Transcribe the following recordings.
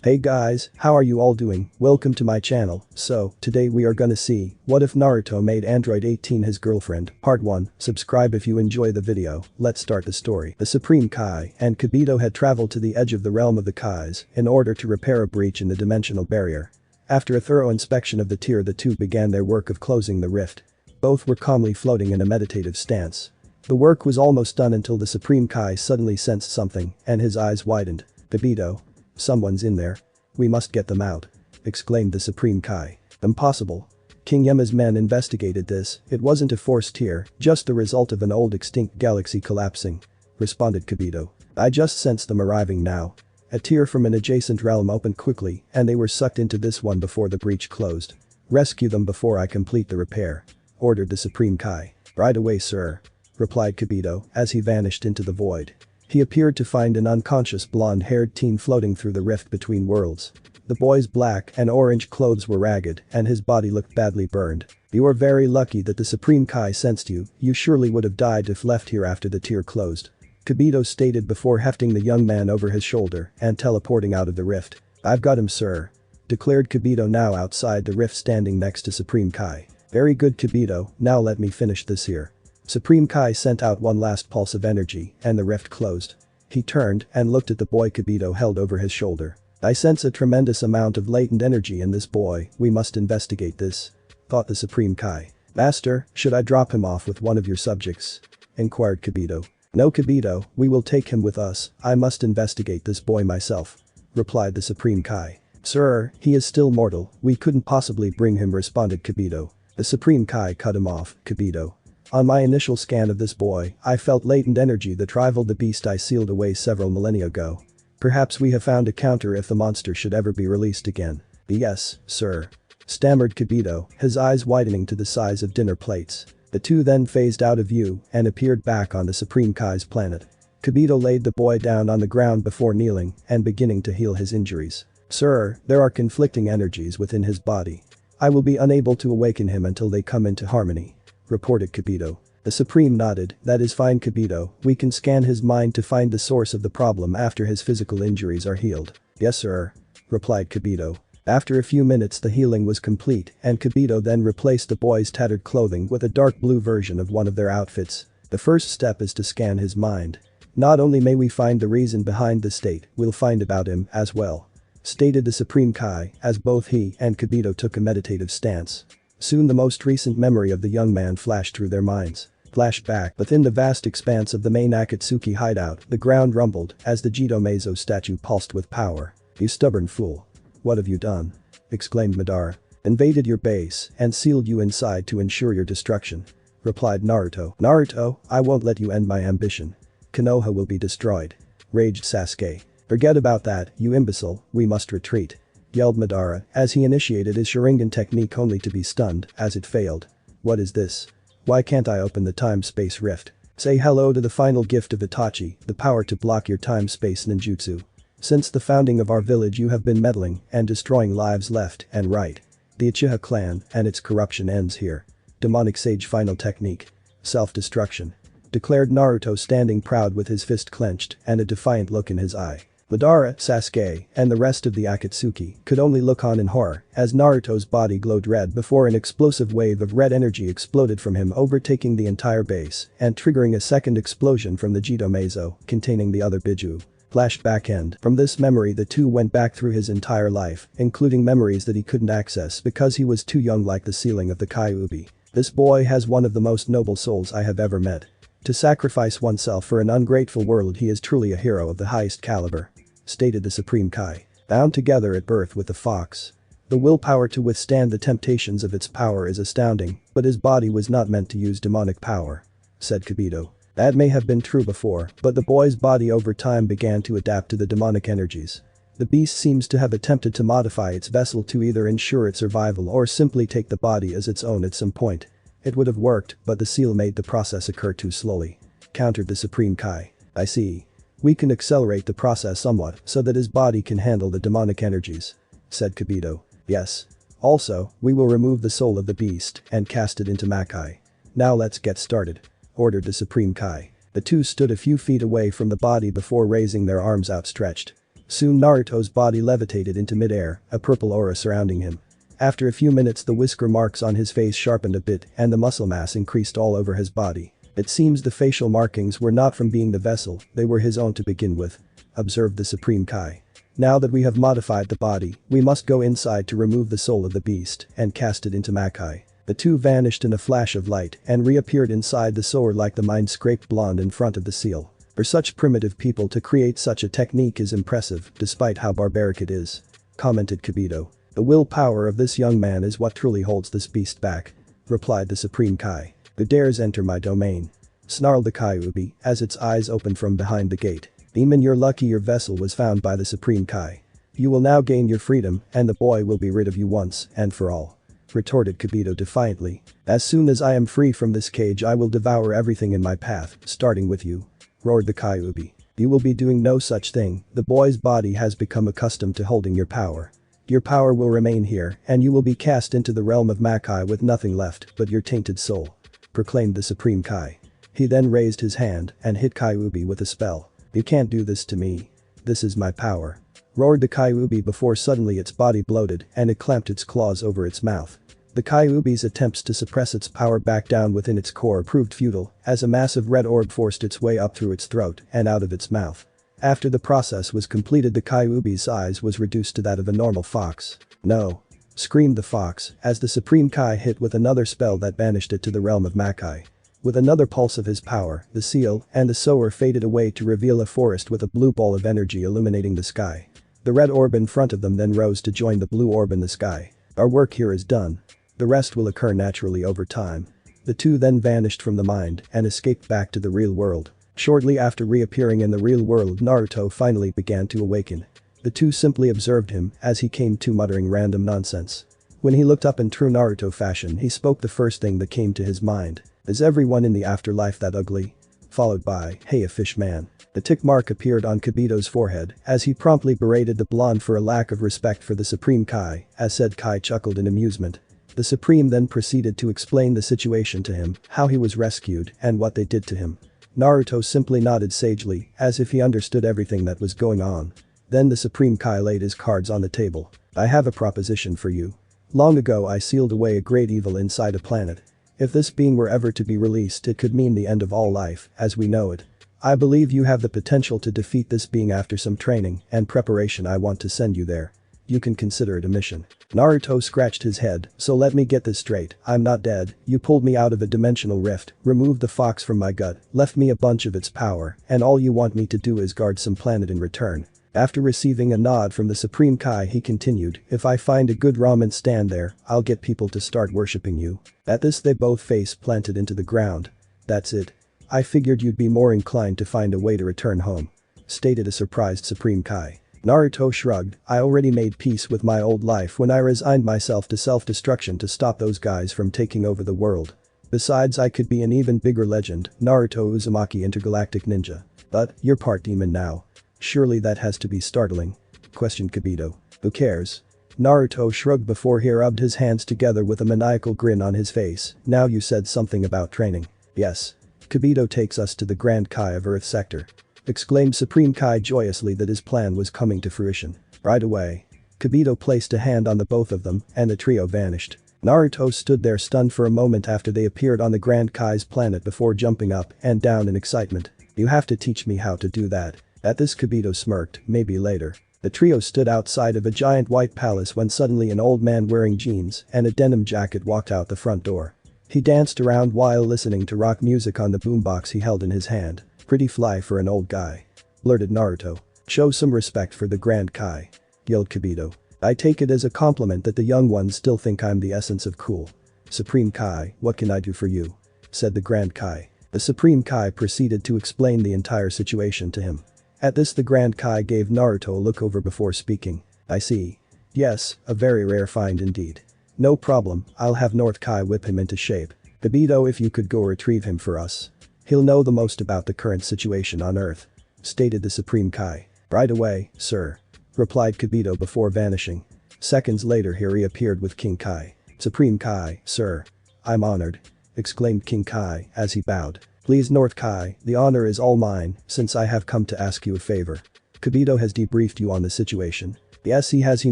Hey guys, how are you all doing? Welcome to my channel. So, today we are gonna see, what if Naruto made Android 18 his girlfriend? Part 1. Subscribe if you enjoy the video. Let's start the story. The Supreme Kai and Kibito had traveled to the edge of the realm of the Kais in order to repair a breach in the dimensional barrier. After a thorough inspection of the tier, the two began their work of closing the rift. Both were calmly floating in a meditative stance. The work was almost done until the Supreme Kai suddenly sensed something and his eyes widened. Kibito. Someone's in there. We must get them out. Exclaimed the Supreme Kai. Impossible. King Yama's men investigated this, it wasn't a forced tear, just the result of an old extinct galaxy collapsing. Responded Kibito. I just sensed them arriving now. A tear from an adjacent realm opened quickly and they were sucked into this one before the breach closed. Rescue them before I complete the repair. Ordered the Supreme Kai. Right away, sir. Replied Kibito as he vanished into the void. He appeared to find an unconscious blonde-haired teen floating through the rift between worlds. The boy's black and orange clothes were ragged and his body looked badly burned. You are very lucky that the Supreme Kai sensed you surely would have died if left here after the tier closed. Kibito stated before hefting the young man over his shoulder and teleporting out of the rift. I've got him, sir. Declared Kibito, now outside the rift standing next to Supreme Kai. Very good, Kibito, now let me finish this here. Supreme Kai sent out one last pulse of energy and the rift closed. He turned and looked at the boy Kibito held over his shoulder. I sense a tremendous amount of latent energy in this boy, we must investigate this. Thought the Supreme Kai. Master, should I drop him off with one of your subjects? Inquired Kibito. No, Kibito, we will take him with us, I must investigate this boy myself. Replied the Supreme Kai. Sir, he is still mortal, we couldn't possibly bring him, responded Kibito. The Supreme Kai cut him off. Kibito. On my initial scan of this boy, I felt latent energy that rivaled the beast I sealed away several millennia ago. Perhaps we have found a counter if the monster should ever be released again. Yes, sir. Stammered Kibito, his eyes widening to the size of dinner plates. The two then phased out of view and appeared back on the Supreme Kai's planet. Kibito laid the boy down on the ground before kneeling and beginning to heal his injuries. Sir, there are conflicting energies within his body. I will be unable to awaken him until they come into harmony. Reported Kibito. The Supreme nodded. That is fine, Kibito, we can scan his mind to find the source of the problem after his physical injuries are healed. Yes, sir. Replied Kibito. After a few minutes the healing was complete and Kibito then replaced the boy's tattered clothing with a dark blue version of one of their outfits. The first step is to scan his mind. Not only may we find the reason behind the state, we'll find about him as well. Stated the Supreme Kai as both he and Kibito took a meditative stance. Soon the most recent memory of the young man flashed through their minds. Flashback. Within the vast expanse of the main Akatsuki hideout, the ground rumbled as the Jito statue pulsed with power. You stubborn fool. What have you done? Exclaimed Madara. Invaded your base and sealed you inside to ensure your destruction. Replied Naruto. Naruto, I won't let you end my ambition. Konoha will be destroyed. Raged Sasuke. Forget about that, you imbecile, we must retreat. Yelled Madara as he initiated his Sharingan technique only to be stunned as it failed. What is this? Why can't I open the time-space rift? Say hello to the final gift of Itachi, the power to block your time-space ninjutsu. Since the founding of our village you have been meddling and destroying lives left and right. The Uchiha clan and its corruption ends here. Demonic Sage final technique. Self-destruction. Declared Naruto, standing proud with his fist clenched and a defiant look in his eye. Madara, Sasuke, and the rest of the Akatsuki could only look on in horror as Naruto's body glowed red before an explosive wave of red energy exploded from him, overtaking the entire base and triggering a second explosion from the Jito containing the other Biju. Flashback end. From this memory the two went back through his entire life, including memories that he couldn't access because he was too young, like the ceiling of the Kyuubi. This boy has one of the most noble souls I have ever met. To sacrifice oneself for an ungrateful world, he is truly a hero of the highest caliber. Stated the Supreme Kai. Bound together at birth with the fox. The willpower to withstand the temptations of its power is astounding, but his body was not meant to use demonic power. Said Kibito. That may have been true before, but the boy's body over time began to adapt to the demonic energies. The beast seems to have attempted to modify its vessel to either ensure its survival or simply take the body as its own at some point. It would have worked, but the seal made the process occur too slowly. Countered the Supreme Kai. I see. We can accelerate the process somewhat so that his body can handle the demonic energies. Said Kibito. Yes. Also, we will remove the soul of the beast and cast it into Makai. Now let's get started. Ordered the Supreme Kai. The two stood a few feet away from the body before raising their arms outstretched. Soon Naruto's body levitated into midair, a purple aura surrounding him. After a few minutes the whisker marks on his face sharpened a bit and the muscle mass increased all over his body. It seems the facial markings were not from being the vessel, they were his own to begin with, observed the Supreme Kai. Now that we have modified the body, we must go inside to remove the soul of the beast and cast it into Makai. The two vanished in a flash of light and reappeared inside the sword like the mind-scraped blonde in front of the seal. For such primitive people to create such a technique is impressive, despite how barbaric it is, commented Kibito. The willpower of this young man is what truly holds this beast back, replied the Supreme Kai. Who dares enter my domain? Snarled the Kyuubi as its eyes opened from behind the gate. Demon, you're lucky your vessel was found by the Supreme Kai. You will now gain your freedom and the boy will be rid of you once and for all, retorted Kibito defiantly. As soon as I am free from this cage I will devour everything in my path, starting with you, roared the Kyuubi. You will be doing no such thing, the boy's body has become accustomed to holding your power. Your power will remain here and you will be cast into the realm of Makai with nothing left but your tainted soul, proclaimed the Supreme Kai. He then raised his hand and hit Kyuubi with a spell. You can't do this to me. This is my power, roared the Kyuubi before suddenly its body bloated and it clamped its claws over its mouth. The Kyuubi's attempts to suppress its power back down within its core proved futile as a massive red orb forced its way up through its throat and out of its mouth. After the process was completed the Kyuubi's size was reduced to that of a normal fox. No! Screamed the fox as the Supreme Kai hit with another spell that banished it to the realm of Makai. With another pulse of his power, the seal and the sower faded away to reveal a forest with a blue ball of energy illuminating the sky. The red orb in front of them then rose to join the blue orb in the sky. Our work here is done. The rest will occur naturally over time. The two then vanished from the mind and escaped back to the real world. Shortly after reappearing in the real world Naruto finally began to awaken. The two simply observed him as he came to muttering random nonsense. When he looked up in true Naruto fashion he spoke the first thing that came to his mind. Is everyone in the afterlife that ugly? Followed by, hey a fish man. The tick mark appeared on Kibito's forehead as he promptly berated the blonde for a lack of respect for the Supreme Kai, as said Kai chuckled in amusement. The Supreme then proceeded to explain the situation to him, how he was rescued and what they did to him. Naruto simply nodded sagely as if he understood everything that was going on. Then the Supreme Kai laid his cards on the table. I have a proposition for you. Long ago I sealed away a great evil inside a planet. If this being were ever to be released it could mean the end of all life as we know it. I believe you have the potential to defeat this being after some training and preparation. I want to send you there. You can consider it a mission. Naruto scratched his head, so let me get this straight, I'm not dead, you pulled me out of a dimensional rift, removed the fox from my gut, left me a bunch of its power, and all you want me to do is guard some planet in return. After receiving a nod from the Supreme Kai he continued, if I find a good ramen stand there, I'll get people to start worshipping you. At this they both face planted into the ground. That's it. I figured you'd be more inclined to find a way to return home, stated a surprised Supreme Kai. Naruto shrugged, I already made peace with my old life when I resigned myself to self-destruction to stop those guys from taking over the world. Besides I could be an even bigger legend, Naruto Uzumaki Intergalactic Ninja. But, you're part demon now. Surely that has to be startling, questioned Kibito. Who cares? Naruto shrugged before he rubbed his hands together with a maniacal grin on his face. Now you said something about training. Yes. Kibito takes us to the Grand Kai of Earth Sector, exclaimed Supreme Kai joyously that his plan was coming to fruition. Right away. Kibito placed a hand on the both of them and the trio vanished. Naruto stood there stunned for a moment after they appeared on the Grand Kai's planet before jumping up and down in excitement. You have to teach me how to do that. At this Kibito smirked, maybe later. The trio stood outside of a giant white palace when suddenly an old man wearing jeans and a denim jacket walked out the front door. He danced around while listening to rock music on the boombox he held in his hand. Pretty fly for an old guy, blurted Naruto. Show some respect for the Grand Kai, yelled Kibito. I take it as a compliment that the young ones still think I'm the essence of cool. Supreme Kai, what can I do for you? Said the Grand Kai. The Supreme Kai proceeded to explain the entire situation to him. At this the Grand Kai gave Naruto a look over before speaking. I see. Yes, a very rare find indeed. No problem, I'll have North Kai whip him into shape. Kibito, if you could go retrieve him for us. He'll know the most about the current situation on Earth, stated the Supreme Kai. Right away, sir, replied Kibito before vanishing. Seconds later he reappeared with King Kai. Supreme Kai, sir. I'm honored, exclaimed King Kai as he bowed. Please North Kai, the honor is all mine since I have come to ask you a favor. Kibito has debriefed you on the situation. Yes, he has. He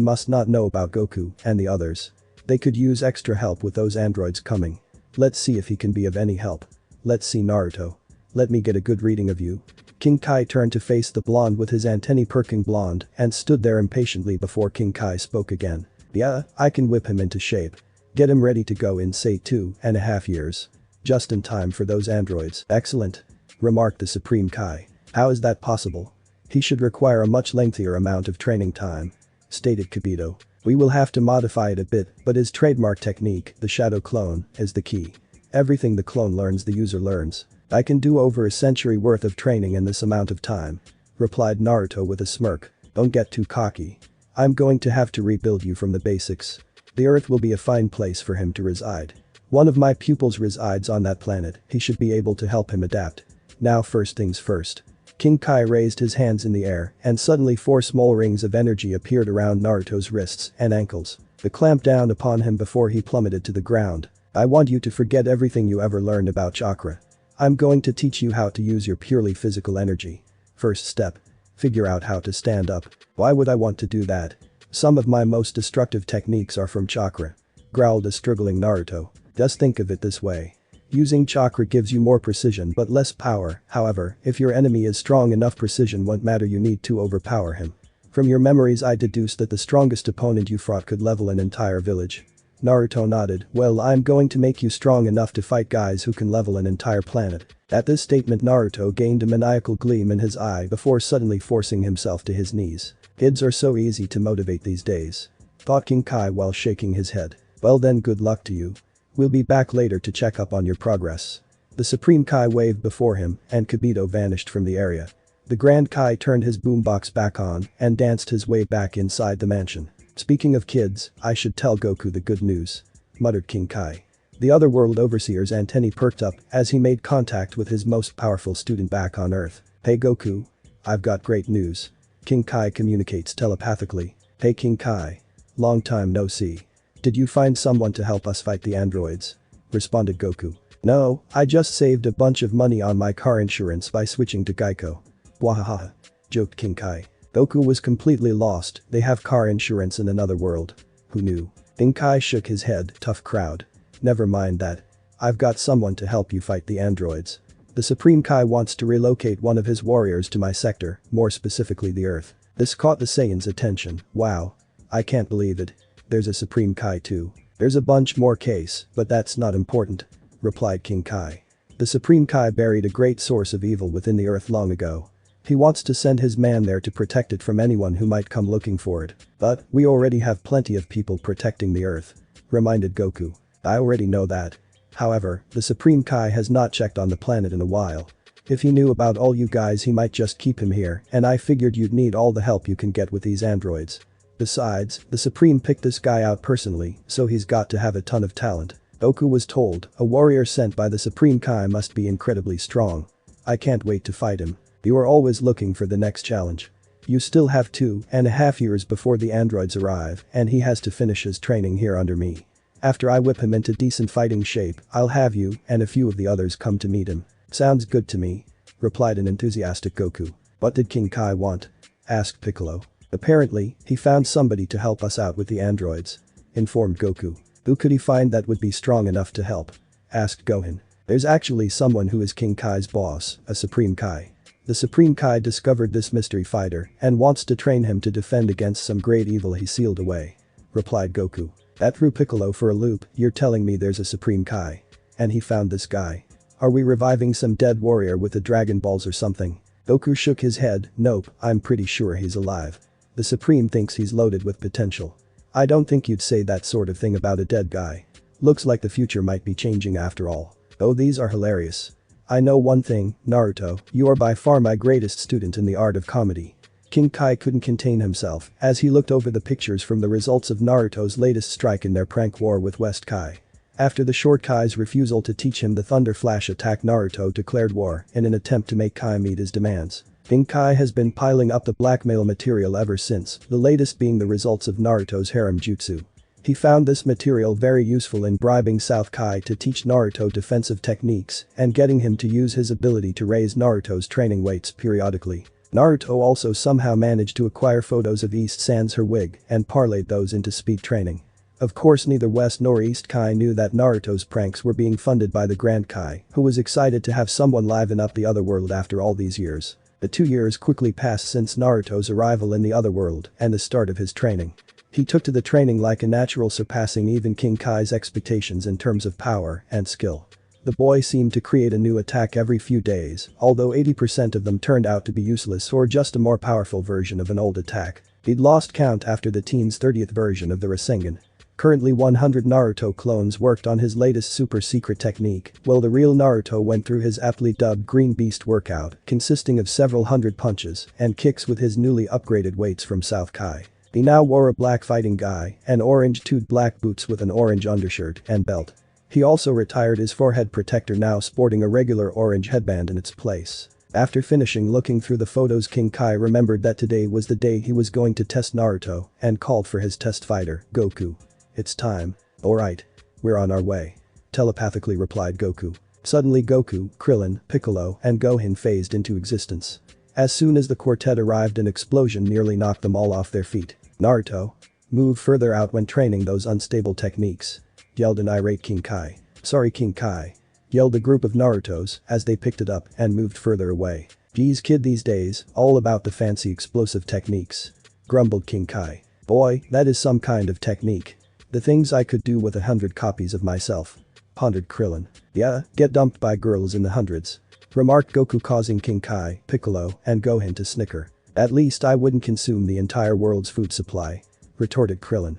must not know about Goku and the others. They could use extra help with those androids coming. Let's see if he can be of any help. Let's see, Naruto. Let me get a good reading of you. King Kai turned to face the blonde with his antennae perking blonde and stood there impatiently before King Kai spoke again. Yeah, I can whip him into shape. Get him ready to go in say 2.5 years. Just in time for those androids. Excellent. Remarked the Supreme Kai. How is that possible? He should require a much lengthier amount of training time. Stated Kibito. We will have to modify it a bit, but his trademark technique, the shadow clone, is the key. Everything the clone learns the user learns. I can do over a century worth of training in this amount of time. Replied Naruto with a smirk. Don't get too cocky. I'm going to have to rebuild you from the basics. The Earth will be a fine place for him to reside. One of my pupils resides on that planet. He should be able to help him adapt. Now first things first. King Kai raised his hands in the air and suddenly 4 small rings of energy appeared around Naruto's wrists and ankles. They clamped down upon him before he plummeted to the ground. I want you to forget everything you ever learned about chakra. I'm going to teach you how to use your purely physical energy. First step. Figure out how to stand up. Why would I want to do that? Some of my most destructive techniques are from chakra. Growled a struggling Naruto. Just think of it this way. Using chakra gives you more precision but less power. However, if your enemy is strong enough, precision won't matter. You need to overpower him. From your memories I deduced that the strongest opponent you fought could level an entire village. Naruto nodded. Well, I'm going to make you strong enough to fight guys who can level an entire planet. At this statement Naruto gained a maniacal gleam in his eye before suddenly forcing himself to his knees. Kids are so easy to motivate these days. Thought King Kai while shaking his head. Well then, good luck to you. We'll be back later to check up on your progress. The Supreme Kai waved before him and Kibito vanished from the area. The Grand Kai turned his boombox back on and danced his way back inside the mansion. Speaking of kids, I should tell Goku the good news. Muttered King Kai. The Otherworld Overseer's antennae perked up as he made contact with his most powerful student back on Earth. Hey Goku. I've got great news. King Kai communicates telepathically. Hey King Kai. Long time no see. Did you find someone to help us fight the androids? Responded Goku. No, I just saved a bunch of money on my car insurance by switching to Geico. Wahaha. Joked King Kai. Goku was completely lost. They have car insurance in another world. Who knew? King Kai shook his head. Tough crowd. Never mind that. I've got someone to help you fight the androids. The Supreme Kai wants to relocate one of his warriors to my sector, more specifically the Earth. This caught the Saiyan's attention. Wow. I can't believe it. There's a Supreme Kai too. There's a bunch more case, but that's not important. Replied King Kai. The Supreme Kai buried a great source of evil within the Earth long ago. He wants to send his man there to protect it from anyone who might come looking for it. But we already have plenty of people protecting the Earth. Reminded Goku. I already know that. However, the Supreme Kai has not checked on the planet in a while. If he knew about all you guys he might just keep him here, and I figured you'd need all the help you can get with these androids. Besides, the Supreme picked this guy out personally, so he's got to have a ton of talent. Goku was told, a warrior sent by the Supreme Kai must be incredibly strong. I can't wait to fight him. You are always looking for the next challenge. You still have 2.5 years before the androids arrive, and he has to finish his training here under me. After I whip him into decent fighting shape, I'll have you and a few of the others come to meet him. Sounds good to me. Replied an enthusiastic Goku. What did King Kai want? Asked Piccolo. Apparently, he found somebody to help us out with the androids. Informed Goku. Who could he find that would be strong enough to help? Asked Gohan. There's actually someone who is King Kai's boss, a Supreme Kai. The Supreme Kai discovered this mystery fighter and wants to train him to defend against some great evil he sealed away. Replied Goku. That threw Piccolo for a loop. You're telling me there's a Supreme Kai. And he found this guy. Are we reviving some dead warrior with the Dragon Balls or something? Goku shook his head. Nope, I'm pretty sure he's alive. The Supreme thinks he's loaded with potential. I don't think you'd say that sort of thing about a dead guy. Looks like the future might be changing after all. Oh, these are hilarious. I know one thing, Naruto, you are by far my greatest student in the art of comedy. King Kai couldn't contain himself as he looked over the pictures from the results of Naruto's latest strike in their prank war with West Kai. After the Short Kai's refusal to teach him the Thunder Flash attack, Naruto declared war in an attempt to make Kai meet his demands. King Kai has been piling up the blackmail material ever since, the latest being the results of Naruto's harem jutsu. He found this material very useful in bribing South Kai to teach Naruto defensive techniques and getting him to use his ability to raise Naruto's training weights periodically. Naruto also somehow managed to acquire photos of East sans her wig and parlayed those into speed training. Of course neither West nor East Kai knew that Naruto's pranks were being funded by the Grand Kai, who was excited to have someone liven up the other world after all these years. The 2 years quickly passed since Naruto's arrival in the other world and the start of his training. He took to the training like a natural, surpassing even King Kai's expectations in terms of power and skill. The boy seemed to create a new attack every few days, although 80% of them turned out to be useless or just a more powerful version of an old attack. He'd lost count after the teen's 30th version of the Rasengan. Currently 100 Naruto clones worked on his latest super secret technique, while the real Naruto went through his aptly dubbed Green Beast workout, consisting of several hundred punches and kicks with his newly upgraded weights from South Kai. He now wore a black fighting guy and orange-toed black boots with an orange undershirt and belt. He also retired his forehead protector, now sporting a regular orange headband in its place. After finishing looking through the photos, King Kai remembered that today was the day he was going to test Naruto and called for his test fighter, Goku. "It's time." "Alright. We're on our way," telepathically replied Goku. Suddenly Goku, Krillin, Piccolo, and Gohan phased into existence. As soon as the quartet arrived, an explosion nearly knocked them all off their feet. "Naruto, move further out when training those unstable techniques," yelled an irate King Kai. "Sorry King Kai," yelled a group of Narutos as they picked it up and moved further away. "Geez kid, these days, all about the fancy explosive techniques," grumbled King Kai. "Boy, that is some kind of technique. The things I could do with 100 copies of myself," pondered Krillin. "Yeah, get dumped by girls in the hundreds," remarked Goku, causing King Kai, Piccolo, and Gohan to snicker. "At least I wouldn't consume the entire world's food supply," retorted Krillin.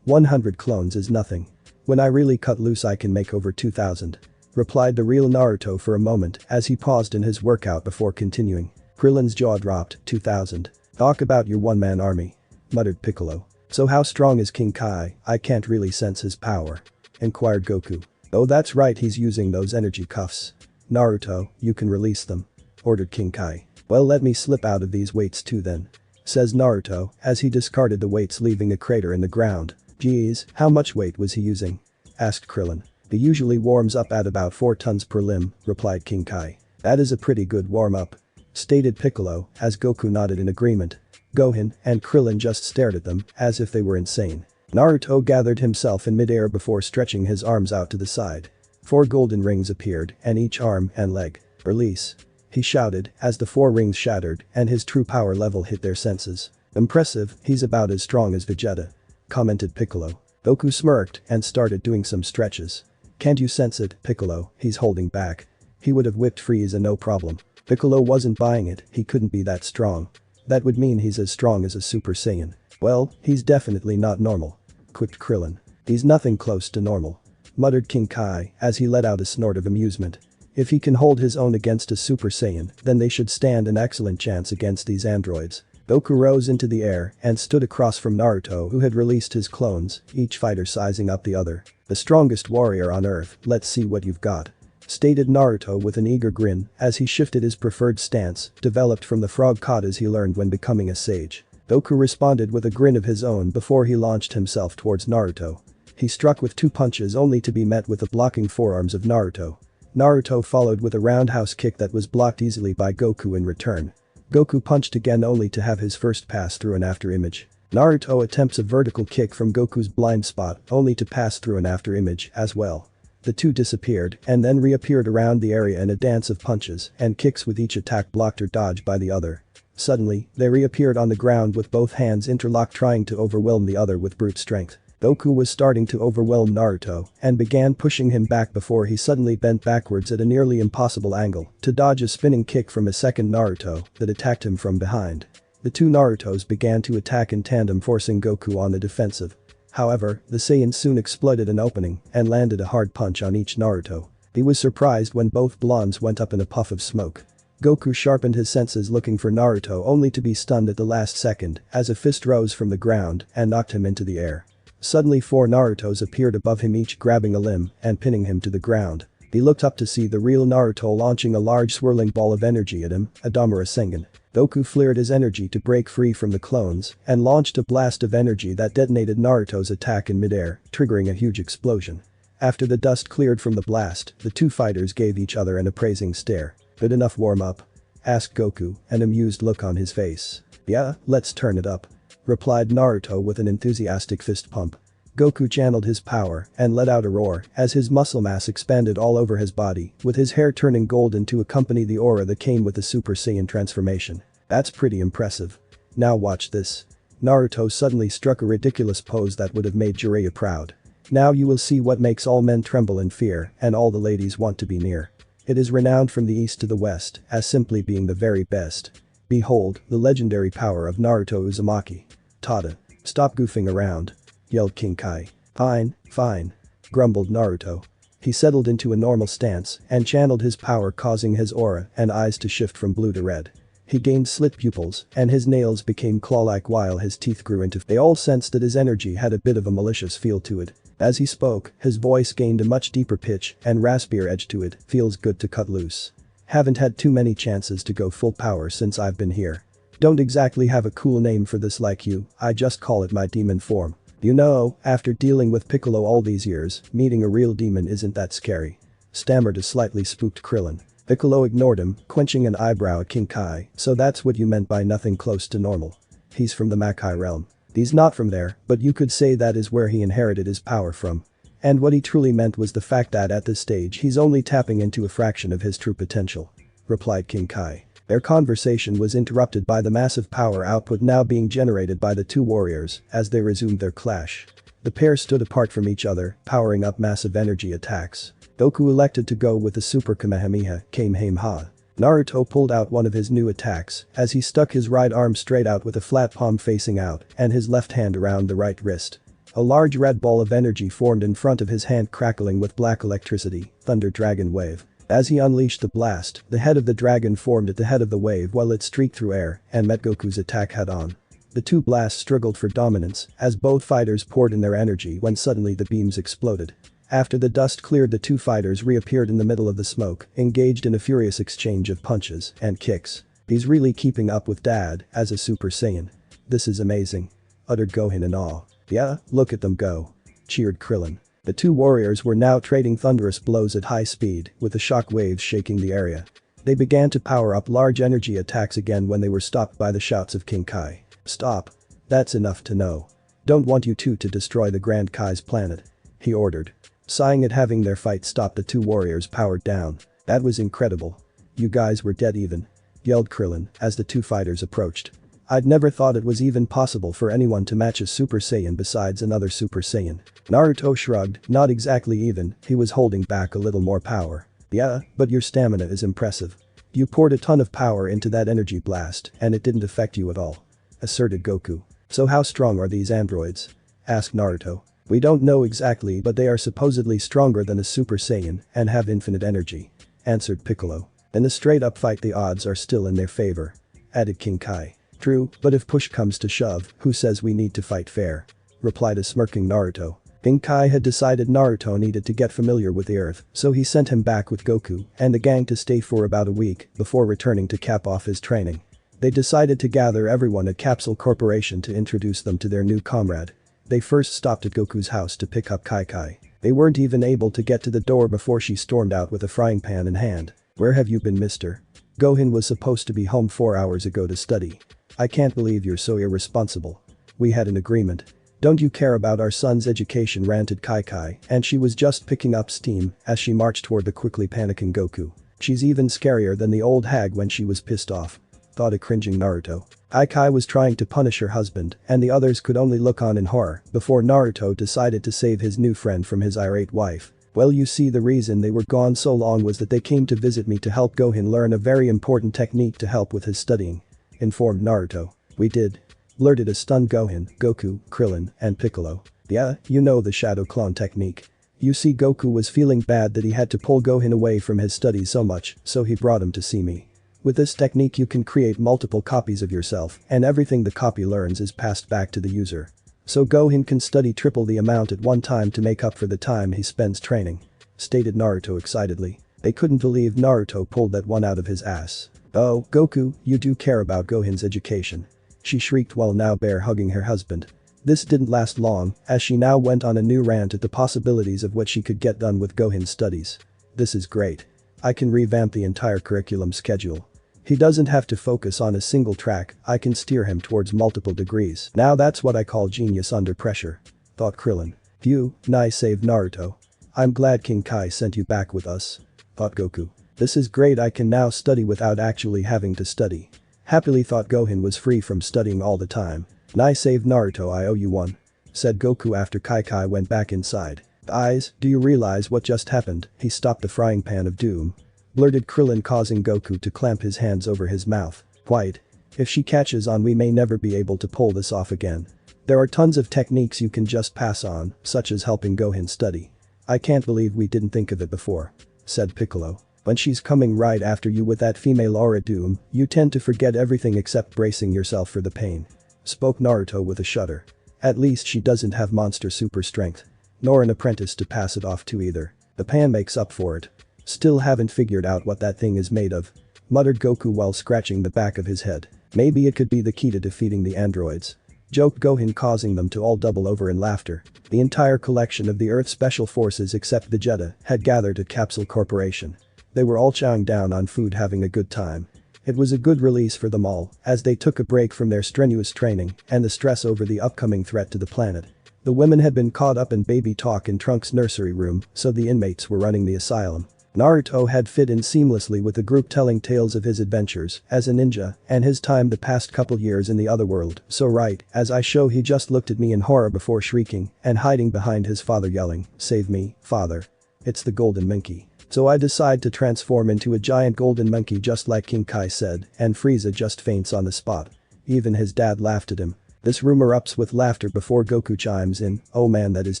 100 clones is nothing. When I really cut loose I can make over 2,000, replied the real Naruto for a moment as he paused in his workout before continuing. Krillin's jaw dropped. 2,000. "Talk about your one-man army," muttered Piccolo. "So how strong is King Kai? I can't really sense his power," inquired Goku. "Oh, that's right, he's using those energy cuffs. Naruto, you can release them," ordered King Kai. "Well, let me slip out of these weights too then," says Naruto as he discarded the weights, leaving a crater in the ground. "Geez, how much weight was he using?" asked Krillin. "He usually warms up at about 4 tons per limb," replied King Kai. "That is a pretty good warm-up," stated Piccolo as Goku nodded in agreement. Gohan and Krillin just stared at them as if they were insane. Naruto gathered himself in midair before stretching his arms out to the side. 4 golden rings appeared on each arm and leg. "Release," he shouted as the 4 rings shattered and his true power level hit their senses. "Impressive, he's about as strong as Vegeta," commented Piccolo. Goku smirked and started doing some stretches. "Can't you sense it, Piccolo? He's holding back. He would have whipped Frieza no problem." Piccolo wasn't buying it, he couldn't be that strong. That would mean he's as strong as a Super Saiyan. "Well, he's definitely not normal," quipped Krillin. "He's nothing close to normal," muttered King Kai as he let out a snort of amusement. "If he can hold his own against a Super Saiyan, then they should stand an excellent chance against these androids." Goku rose into the air and stood across from Naruto, who had released his clones, each fighter sizing up the other. "The strongest warrior on Earth, let's see what you've got," stated Naruto with an eager grin as he shifted his preferred stance, developed from the frog katas he learned when becoming a sage. Goku responded with a grin of his own before he launched himself towards Naruto. He struck with 2 punches only to be met with the blocking forearms of Naruto. Naruto followed with a roundhouse kick that was blocked easily by Goku in return. Goku punched again only to have his first pass through an after image. Naruto attempts a vertical kick from Goku's blind spot only to pass through an after image as well. The two disappeared and then reappeared around the area in a dance of punches and kicks, with each attack blocked or dodged by the other. Suddenly, they reappeared on the ground with both hands interlocked, trying to overwhelm the other with brute strength. Goku was starting to overwhelm Naruto and began pushing him back before he suddenly bent backwards at a nearly impossible angle to dodge a spinning kick from a second Naruto that attacked him from behind. The 2 Narutos began to attack in tandem, forcing Goku on the defensive. However, the Saiyans soon exploited an opening and landed a hard punch on each Naruto. He was surprised when both blondes went up in a puff of smoke. Goku sharpened his senses looking for Naruto, only to be stunned at the last second as a fist rose from the ground and knocked him into the air. Suddenly 4 Narutos appeared above him, each grabbing a limb and pinning him to the ground. He looked up to see the real Naruto launching a large swirling ball of energy at him, a Dama Rasengan. Goku flared his energy to break free from the clones and launched a blast of energy that detonated Naruto's attack in midair, triggering a huge explosion. After the dust cleared from the blast, the 2 fighters gave each other an appraising stare. "Good enough warm-up?" asked Goku, an amused look on his face. Yeah, let's turn it up, replied Naruto with an enthusiastic fist pump. Goku channeled his power and let out a roar as his muscle mass expanded all over his body, with his hair turning golden to accompany the aura that came with the Super Saiyan transformation. That's pretty impressive. Now watch this. Naruto suddenly struck a ridiculous pose that would have made Jiraiya proud. Now you will see what makes all men tremble in fear and all the ladies want to be near. It is renowned from the east to the west as simply being the very best. Behold, the legendary power of Naruto Uzumaki. Tada. Stop goofing around, yelled King Kai. Fine, grumbled Naruto. He settled into a normal stance and channeled his power, causing his aura and eyes to shift from blue to red. He gained slit pupils and his nails became claw-like while his teeth grew into. They all sensed that his energy had a bit of a malicious feel to it. As he spoke, his voice gained a much deeper pitch and raspier edge to it. Feels good to cut loose. Haven't had too many chances to go full power since I've been here. Don't exactly have a cool name for this like you, I just call it my demon form. You know, after dealing with Piccolo all these years, meeting a real demon isn't that scary, stammered a slightly spooked Krillin. Piccolo ignored him, quenching an eyebrow at King Kai. So that's what you meant by nothing close to normal. He's from the Makai realm. He's not from there, but you could say that is where he inherited his power from. And what he truly meant was the fact that at this stage he's only tapping into a fraction of his true potential, replied King Kai. Their conversation was interrupted by the massive power output now being generated by the two warriors as they resumed their clash. The pair stood apart from each other, powering up massive energy attacks. Goku elected to go with the Super Kamehameha, Kamehameha. Naruto pulled out one of his new attacks as he stuck his right arm straight out with a flat palm facing out and his left hand around the right wrist. A large red ball of energy formed in front of his hand, crackling with black electricity, Thunder Dragon Wave. As he unleashed the blast, the head of the dragon formed at the head of the wave while it streaked through air and met Goku's attack head-on. The two blasts struggled for dominance as both fighters poured in their energy when suddenly the beams exploded. After the dust cleared, the two fighters reappeared in the middle of the smoke, engaged in a furious exchange of punches and kicks. He's really keeping up with Dad as a Super Saiyan. This is amazing, uttered Gohan in awe. Yeah, look at them go, cheered Krillin. The two warriors were now trading thunderous blows at high speed, with the shock waves shaking the area. They began to power up large energy attacks again when they were stopped by the shouts of King Kai. Stop. That's enough to know. Don't want you two to destroy the Grand Kai's planet, he ordered. Sighing at having their fight stopped, the two warriors powered down. That was incredible. You guys were dead even, yelled Krillin as the two fighters approached. I'd never thought it was even possible for anyone to match a Super Saiyan besides another Super Saiyan. Naruto shrugged, not exactly even, he was holding back a little more power. Yeah, but your stamina is impressive. You poured a ton of power into that energy blast and it didn't affect you at all, asserted Goku. So how strong are these androids? Asked Naruto. We don't know exactly, but they are supposedly stronger than a Super Saiyan and have infinite energy, answered Piccolo. In a straight up fight the odds are still in their favor, added King Kai. True, but if push comes to shove, who says we need to fight fair? Replied a smirking Naruto. King Kai had decided Naruto needed to get familiar with the earth, so he sent him back with Goku and the gang to stay for about a week before returning to cap off his training. They decided to gather everyone at Capsule Corporation to introduce them to their new comrade. They first stopped at Goku's house to pick up Kai. They weren't even able to get to the door before she stormed out with a frying pan in hand. Where have you been, mister? Gohan was supposed to be home 4 hours ago to study. I can't believe you're so irresponsible. We had an agreement. Don't you care about our son's education, ranted Kai, and she was just picking up steam as she marched toward the quickly panicking Goku. She's even scarier than the old hag when she was pissed off, thought a cringing Naruto. Kai was trying to punish her husband and the others could only look on in horror before Naruto decided to save his new friend from his irate wife. Well, you see, the reason they were gone so long was that they came to visit me to help Gohan learn a very important technique to help with his studying, informed Naruto. We did, blurted a stunned Gohan, Goku, Krillin, and Piccolo. Yeah, you know the shadow clone technique. You see, Goku was feeling bad that he had to pull Gohan away from his studies so much, so he brought him to see me. With this technique you can create multiple copies of yourself and everything the copy learns is passed back to the user. So Gohan can study triple the amount at one time to make up for the time he spends training, stated Naruto excitedly. They couldn't believe Naruto pulled that one out of his ass. Oh, Goku, you do care about Gohan's education, she shrieked while now bear hugging her husband. This didn't last long as she now went on a new rant at the possibilities of what she could get done with Gohan's studies. This is great. I can revamp the entire curriculum schedule. He doesn't have to focus on a single track, I can steer him towards multiple degrees. Now that's what I call genius under pressure. Thought Krillin. Phew, nice save Naruto. I'm glad King Kai sent you back with us. Thought Goku. This is great, I can now study without actually having to study. Happily thought Gohan was free from studying all the time. Nice save Naruto, I owe you one. Said Goku after Kai went back inside. Eyes, do you realize what just happened? He stopped the frying pan of doom. Blurted Krillin, causing Goku to clamp his hands over his mouth. Quite. If she catches on, we may never be able to pull this off again. There are tons of techniques you can just pass on, such as helping Gohan study. I can't believe we didn't think of it before. Said Piccolo. When she's coming right after you with that female aura doom, you tend to forget everything except bracing yourself for the pain. Spoke Naruto with a shudder. At least she doesn't have monster super strength. Nor an apprentice to pass it off to either. The pan makes up for it. Still haven't figured out what that thing is made of. Muttered Goku while scratching the back of his head. Maybe it could be the key to defeating the androids. Joked Gohan, causing them to all double over in laughter. The entire collection of the Earth Special Forces except Vegeta had gathered at Capsule Corporation. They were all chowing down on food, having a good time. It was a good release for them all, as they took a break from their strenuous training and the stress over the upcoming threat to the planet. The women had been caught up in baby talk in Trunks' nursery room, so the inmates were running the asylum. Naruto had fit in seamlessly with the group, telling tales of his adventures as a ninja and his time the past couple years in the other world. So right as I show, he just looked at me in horror before shrieking and hiding behind his father, yelling, "Save me, father. It's the golden monkey." So I decide to transform into a giant golden monkey just like King Kai said, and Frieza just faints on the spot. Even his dad laughed at him. This room erupts with laughter before Goku chimes in, "Oh man, that is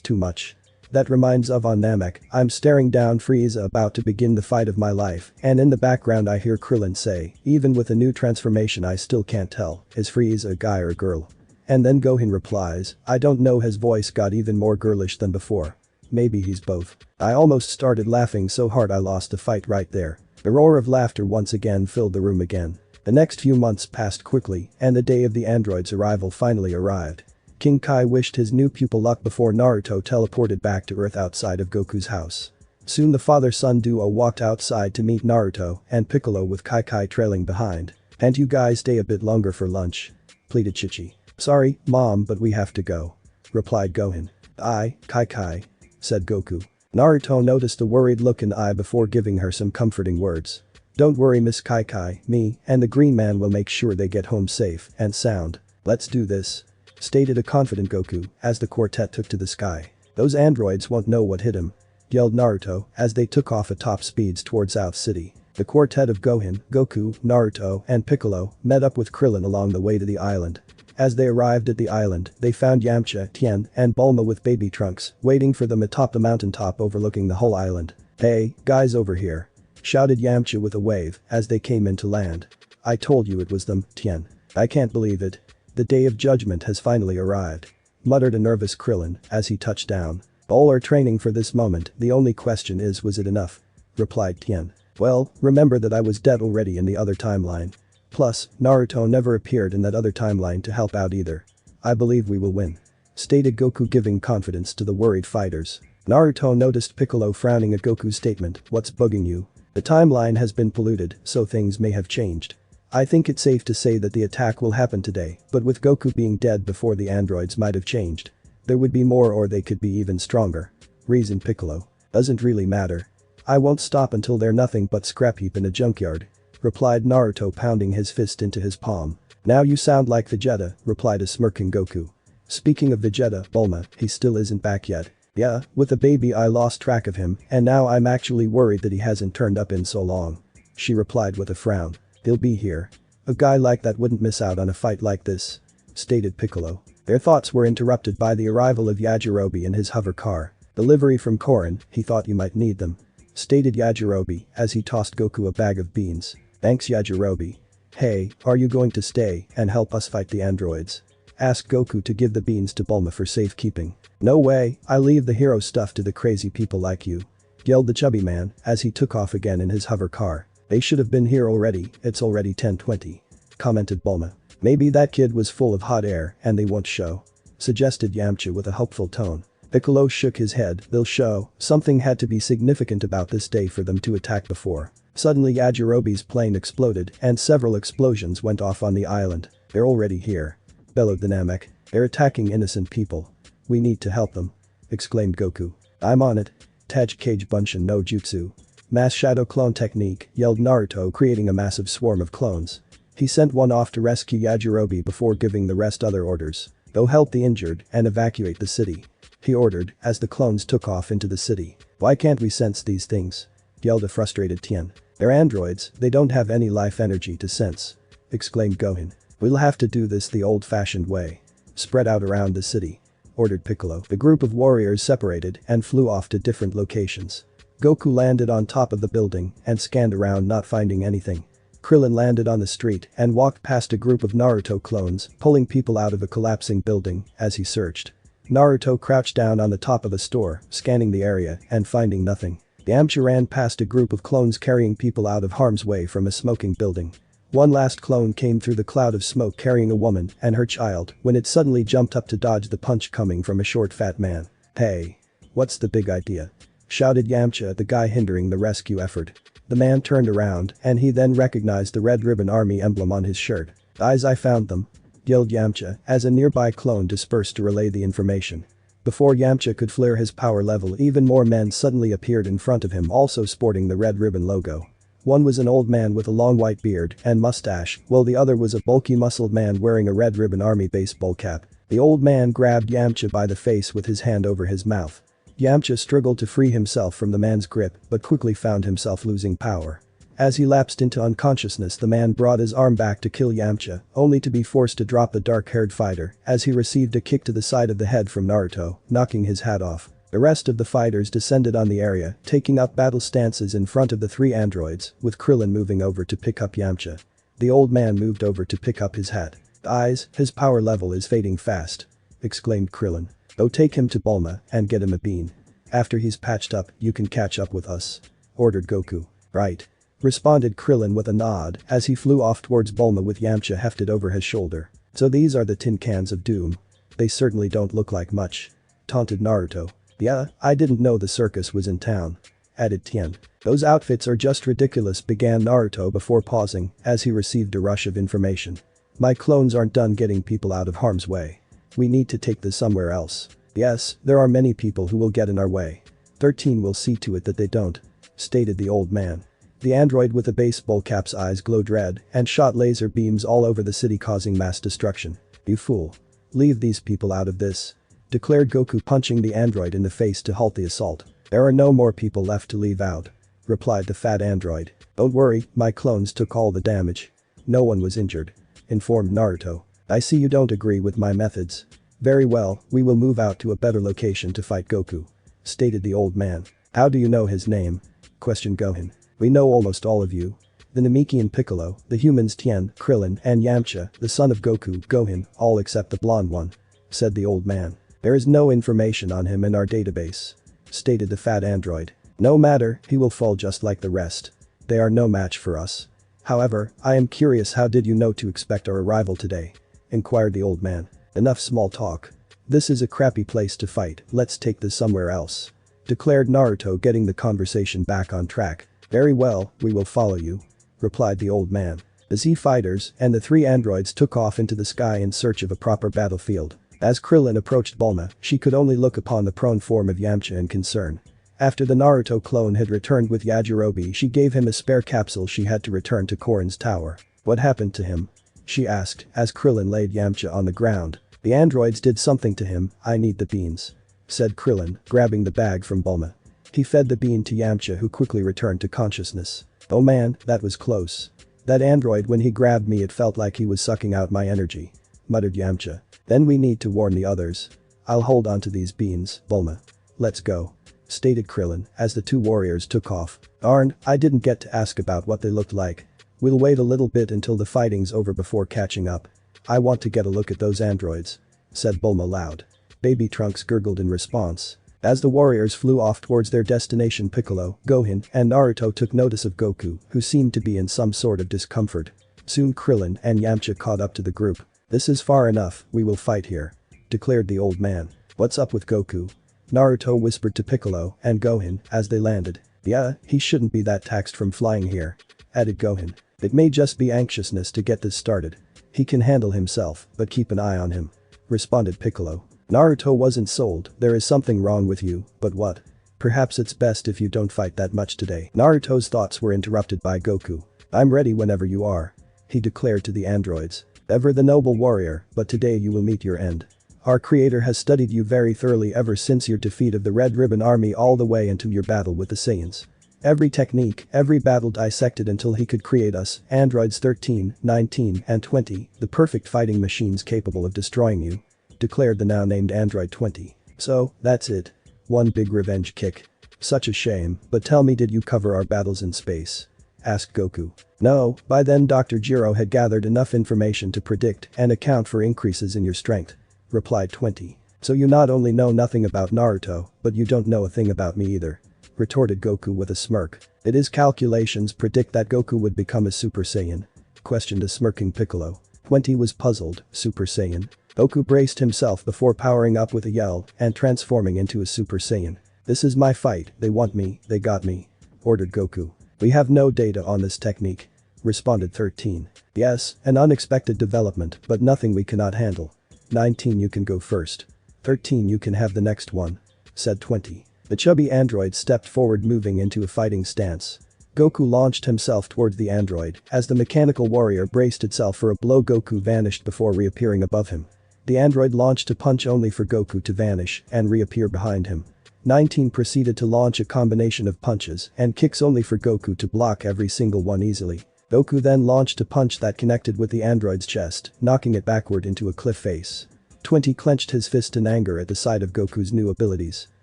too much. That reminds of on Namek, I'm staring down Frieza about to begin the fight of my life, and in the background I hear Krillin say, even with a new transformation I still can't tell, is Frieza a guy or a girl?" And then Gohan replies, "I don't know." His voice got even more girlish than before. Maybe he's both. I almost started laughing so hard I lost the fight right there. The roar of laughter once again filled the room again. The next few months passed quickly, and the day of the android's arrival finally arrived. King Kai wished his new pupil luck before Naruto teleported back to Earth outside of Goku's house. Soon the father-son duo walked outside to meet Naruto and Piccolo, with Kai trailing behind. "Can't you guys stay a bit longer for lunch?" pleaded Chichi. "Sorry, Mom, but we have to go," replied Gohan. Kai," said Goku. Naruto noticed a worried look in the eye before giving her some comforting words. "Don't worry, Miss Kai, me and the Green Man will make sure they get home safe and sound. Let's do this," stated a confident Goku as the quartet took to the sky. "Those androids won't know what hit him," yelled Naruto as they took off at top speeds towards South City. The quartet of Gohan, Goku, Naruto, and Piccolo met up with Krillin along the way to the island. As they arrived at the island, they found Yamcha, Tien, and Bulma with baby Trunks waiting for them atop the mountaintop overlooking the whole island. "Hey, guys, over here," shouted Yamcha with a wave as they came into land. "I told you it was them, Tien. I can't believe it. The day of judgment has finally arrived," muttered a nervous Krillin as he touched down. "All are training for this moment, the only question is, was it enough?" replied Tien. "Well, remember that I was dead already in the other timeline. Plus, Naruto never appeared in that other timeline to help out either. I believe we will win," stated Goku, giving confidence to the worried fighters. Naruto noticed Piccolo frowning at Goku's statement. "What's bugging you? The timeline has been polluted, so things may have changed. I think it's safe to say that the attack will happen today, but with Goku being dead before the androids might have changed. There would be more, or they could be even stronger," reasoned Piccolo. "Doesn't really matter. I won't stop until they're nothing but scrap heap in a junkyard," replied Naruto, pounding his fist into his palm. "Now you sound like Vegeta," replied a smirking Goku. "Speaking of Vegeta, Bulma, he still isn't back yet." "Yeah, with the baby I lost track of him, and now I'm actually worried that he hasn't turned up in so long," she replied with a frown. "He'll be here. A guy like that wouldn't miss out on a fight like this," stated Piccolo. Their thoughts were interrupted by the arrival of Yajirobe in his hover car. "Delivery from Korin, he thought you might need them," stated Yajirobe as he tossed Goku a bag of beans. "Thanks, Yajirobe. Hey, are you going to stay and help us fight the androids?" asked Goku to give the beans to Bulma for safekeeping. "No way, I leave the hero stuff to the crazy people like you," yelled the chubby man as he took off again in his hover car. "They should have been here already, it's already 10:20, commented Bulma. "Maybe that kid was full of hot air and they won't show," suggested Yamcha with a hopeful tone. Piccolo shook his head. "They'll show. Something had to be significant about this day for them to attack before." Suddenly Yajirobe's plane exploded and several explosions went off on the island. "They're already here," bellowed the Namek. "They're attacking innocent people. We need to help them," exclaimed Goku. "I'm on it. Tajikage Bunshin no Jutsu. Mass shadow clone technique," yelled Naruto, creating a massive swarm of clones. He sent one off to rescue Yajirobe before giving the rest other orders. "Go help the injured and evacuate the city," he ordered as the clones took off into the city. "Why can't we sense these things?" yelled a frustrated Tien. "They're androids, they don't have any life energy to sense," exclaimed Gohan. "We'll have to do this the old-fashioned way. Spread out around the city," ordered Piccolo. The group of warriors separated and flew off to different locations. Goku landed on top of the building and scanned around, not finding anything. Krillin landed on the street and walked past a group of Naruto clones, pulling people out of a collapsing building as he searched. Naruto crouched down on the top of a store, scanning the area and finding nothing. Yamcha ran past a group of clones carrying people out of harm's way from a smoking building. One last clone came through the cloud of smoke carrying a woman and her child when it suddenly jumped up to dodge the punch coming from a short fat man. "Hey! What's the big idea?" shouted Yamcha at the guy hindering the rescue effort. The man turned around and he then recognized the Red Ribbon Army emblem on his shirt. "Guys, I found them," yelled Yamcha as a nearby clone dispersed to relay the information. Before Yamcha could flare his power level, even more men suddenly appeared in front of him, also sporting the Red Ribbon logo. One was an old man with a long white beard and mustache, while the other was a bulky muscled man wearing a Red Ribbon Army baseball cap. The old man grabbed Yamcha by the face with his hand over his mouth. Yamcha struggled to free himself from the man's grip but quickly found himself losing power. As he lapsed into unconsciousness, the man brought his arm back to kill Yamcha, only to be forced to drop the dark-haired fighter as he received a kick to the side of the head from Naruto, knocking his hat off. The rest of the fighters descended on the area, taking up battle stances in front of the three androids, with Krillin moving over to pick up Yamcha. The old man moved over to pick up his hat. "Eyes, his power level is fading fast," exclaimed Krillin. "Go take him to Bulma and get him a bean. After he's patched up, you can catch up with us," ordered Goku. "Right," responded Krillin with a nod as he flew off towards Bulma with Yamcha hefted over his shoulder. "So these are the tin cans of doom. They certainly don't look like much," taunted Naruto. "Yeah, I didn't know the circus was in town," added Tien. "Those outfits are just ridiculous," began Naruto before pausing as he received a rush of information. "My clones aren't done getting people out of harm's way. We need to take this somewhere else. Yes, there are many people who will get in our way. 13 will see to it that they don't," stated the old man. The android with the baseball cap's eyes glowed red and shot laser beams all over the city, causing mass destruction. "You fool. Leave these people out of this," declared Goku, punching the android in the face to halt the assault. "There are no more people left to leave out," replied the fat android. "Don't worry, my clones took all the damage. No one was injured," informed Naruto. "I see you don't agree with my methods. Very well, we will move out to a better location to fight Goku," stated the old man. "How do you know his name?" questioned Gohan. "We know almost all of you. The Namekian Piccolo, the humans Tien, Krillin, and Yamcha, the son of Goku, Gohan, all except the blonde one," said the old man. "There is no information on him in our database," stated the fat android. "No matter, he will fall just like the rest. They are no match for us. However, I am curious, how did you know to expect our arrival today?" inquired the old man. "Enough small talk. This is a crappy place to fight, let's take this somewhere else," declared Naruto, getting the conversation back on track. "Very well, we will follow you," replied the old man. The Z fighters and the three androids took off into the sky in search of a proper battlefield. As Krillin approached Bulma, she could only look upon the prone form of Yamcha in concern. After the Naruto clone had returned with Yajirobe, she gave him a spare capsule she had to return to Korin's tower. "What happened to him?" she asked as Krillin laid Yamcha on the ground. "The androids did something to him, I need the beans," said Krillin, grabbing the bag from Bulma. He fed the bean to Yamcha, who quickly returned to consciousness. "Oh man, that was close. That android, when he grabbed me, it felt like he was sucking out my energy," muttered Yamcha. "Then we need to warn the others. I'll hold on to these beans, Bulma. Let's go," stated Krillin as the two warriors took off. "Darn, I didn't get to ask about what they looked like. We'll wait a little bit until the fighting's over before catching up. I want to get a look at those androids," said Bulma loud. Baby Trunks gurgled in response. As the warriors flew off towards their destination, Piccolo, Gohan, and Naruto took notice of Goku, who seemed to be in some sort of discomfort. Soon Krillin and Yamcha caught up to the group. "This is far enough, we will fight here," declared the old man. "What's up with Goku?" Naruto whispered to Piccolo and Gohan as they landed. Yeah, he shouldn't be that taxed from flying here. Added Gohan. It may just be anxiousness to get this started. He can handle himself, but keep an eye on him. Responded Piccolo. Naruto wasn't sold, there is something wrong with you, but what? Perhaps it's best if you don't fight that much today. Naruto's thoughts were interrupted by Goku. I'm ready whenever you are. He declared to the androids. Ever the noble warrior, but today you will meet your end. Our creator has studied you very thoroughly ever since your defeat of the Red Ribbon Army all the way into your battle with the Saiyans. Every technique, every battle dissected until he could create us, androids 13, 19, and 20, the perfect fighting machines capable of destroying you. Declared the now named Android 20. So, that's it. One big revenge kick. Such a shame, but tell me, did you cover our battles in space? Asked Goku. No, by then Dr. Jiro had gathered enough information to predict and account for increases in your strength. Replied 20. So you not only know nothing about Naruto, but you don't know a thing about me either. Retorted Goku with a smirk. Did his calculations predict that Goku would become a Super Saiyan? Questioned a smirking Piccolo. 20 was puzzled. Super Saiyan? Goku braced himself before powering up with a yell and transforming into a Super Saiyan. This is my fight, they want me, they got me. Ordered Goku. We have no data on this technique. Responded 13. Yes, an unexpected development, but nothing we cannot handle. 19 you can go first. 13 you can have the next one. Said 20. The chubby android stepped forward, moving into a fighting stance. Goku launched himself towards the android. As the mechanical warrior braced itself for a blow, Goku vanished before reappearing above him. The android launched a punch only for Goku to vanish and reappear behind him. 19 proceeded to launch a combination of punches and kicks only for Goku to block every single one easily. Goku then launched a punch that connected with the android's chest, knocking it backward into a cliff face. 20 clenched his fist in anger at the sight of Goku's new abilities.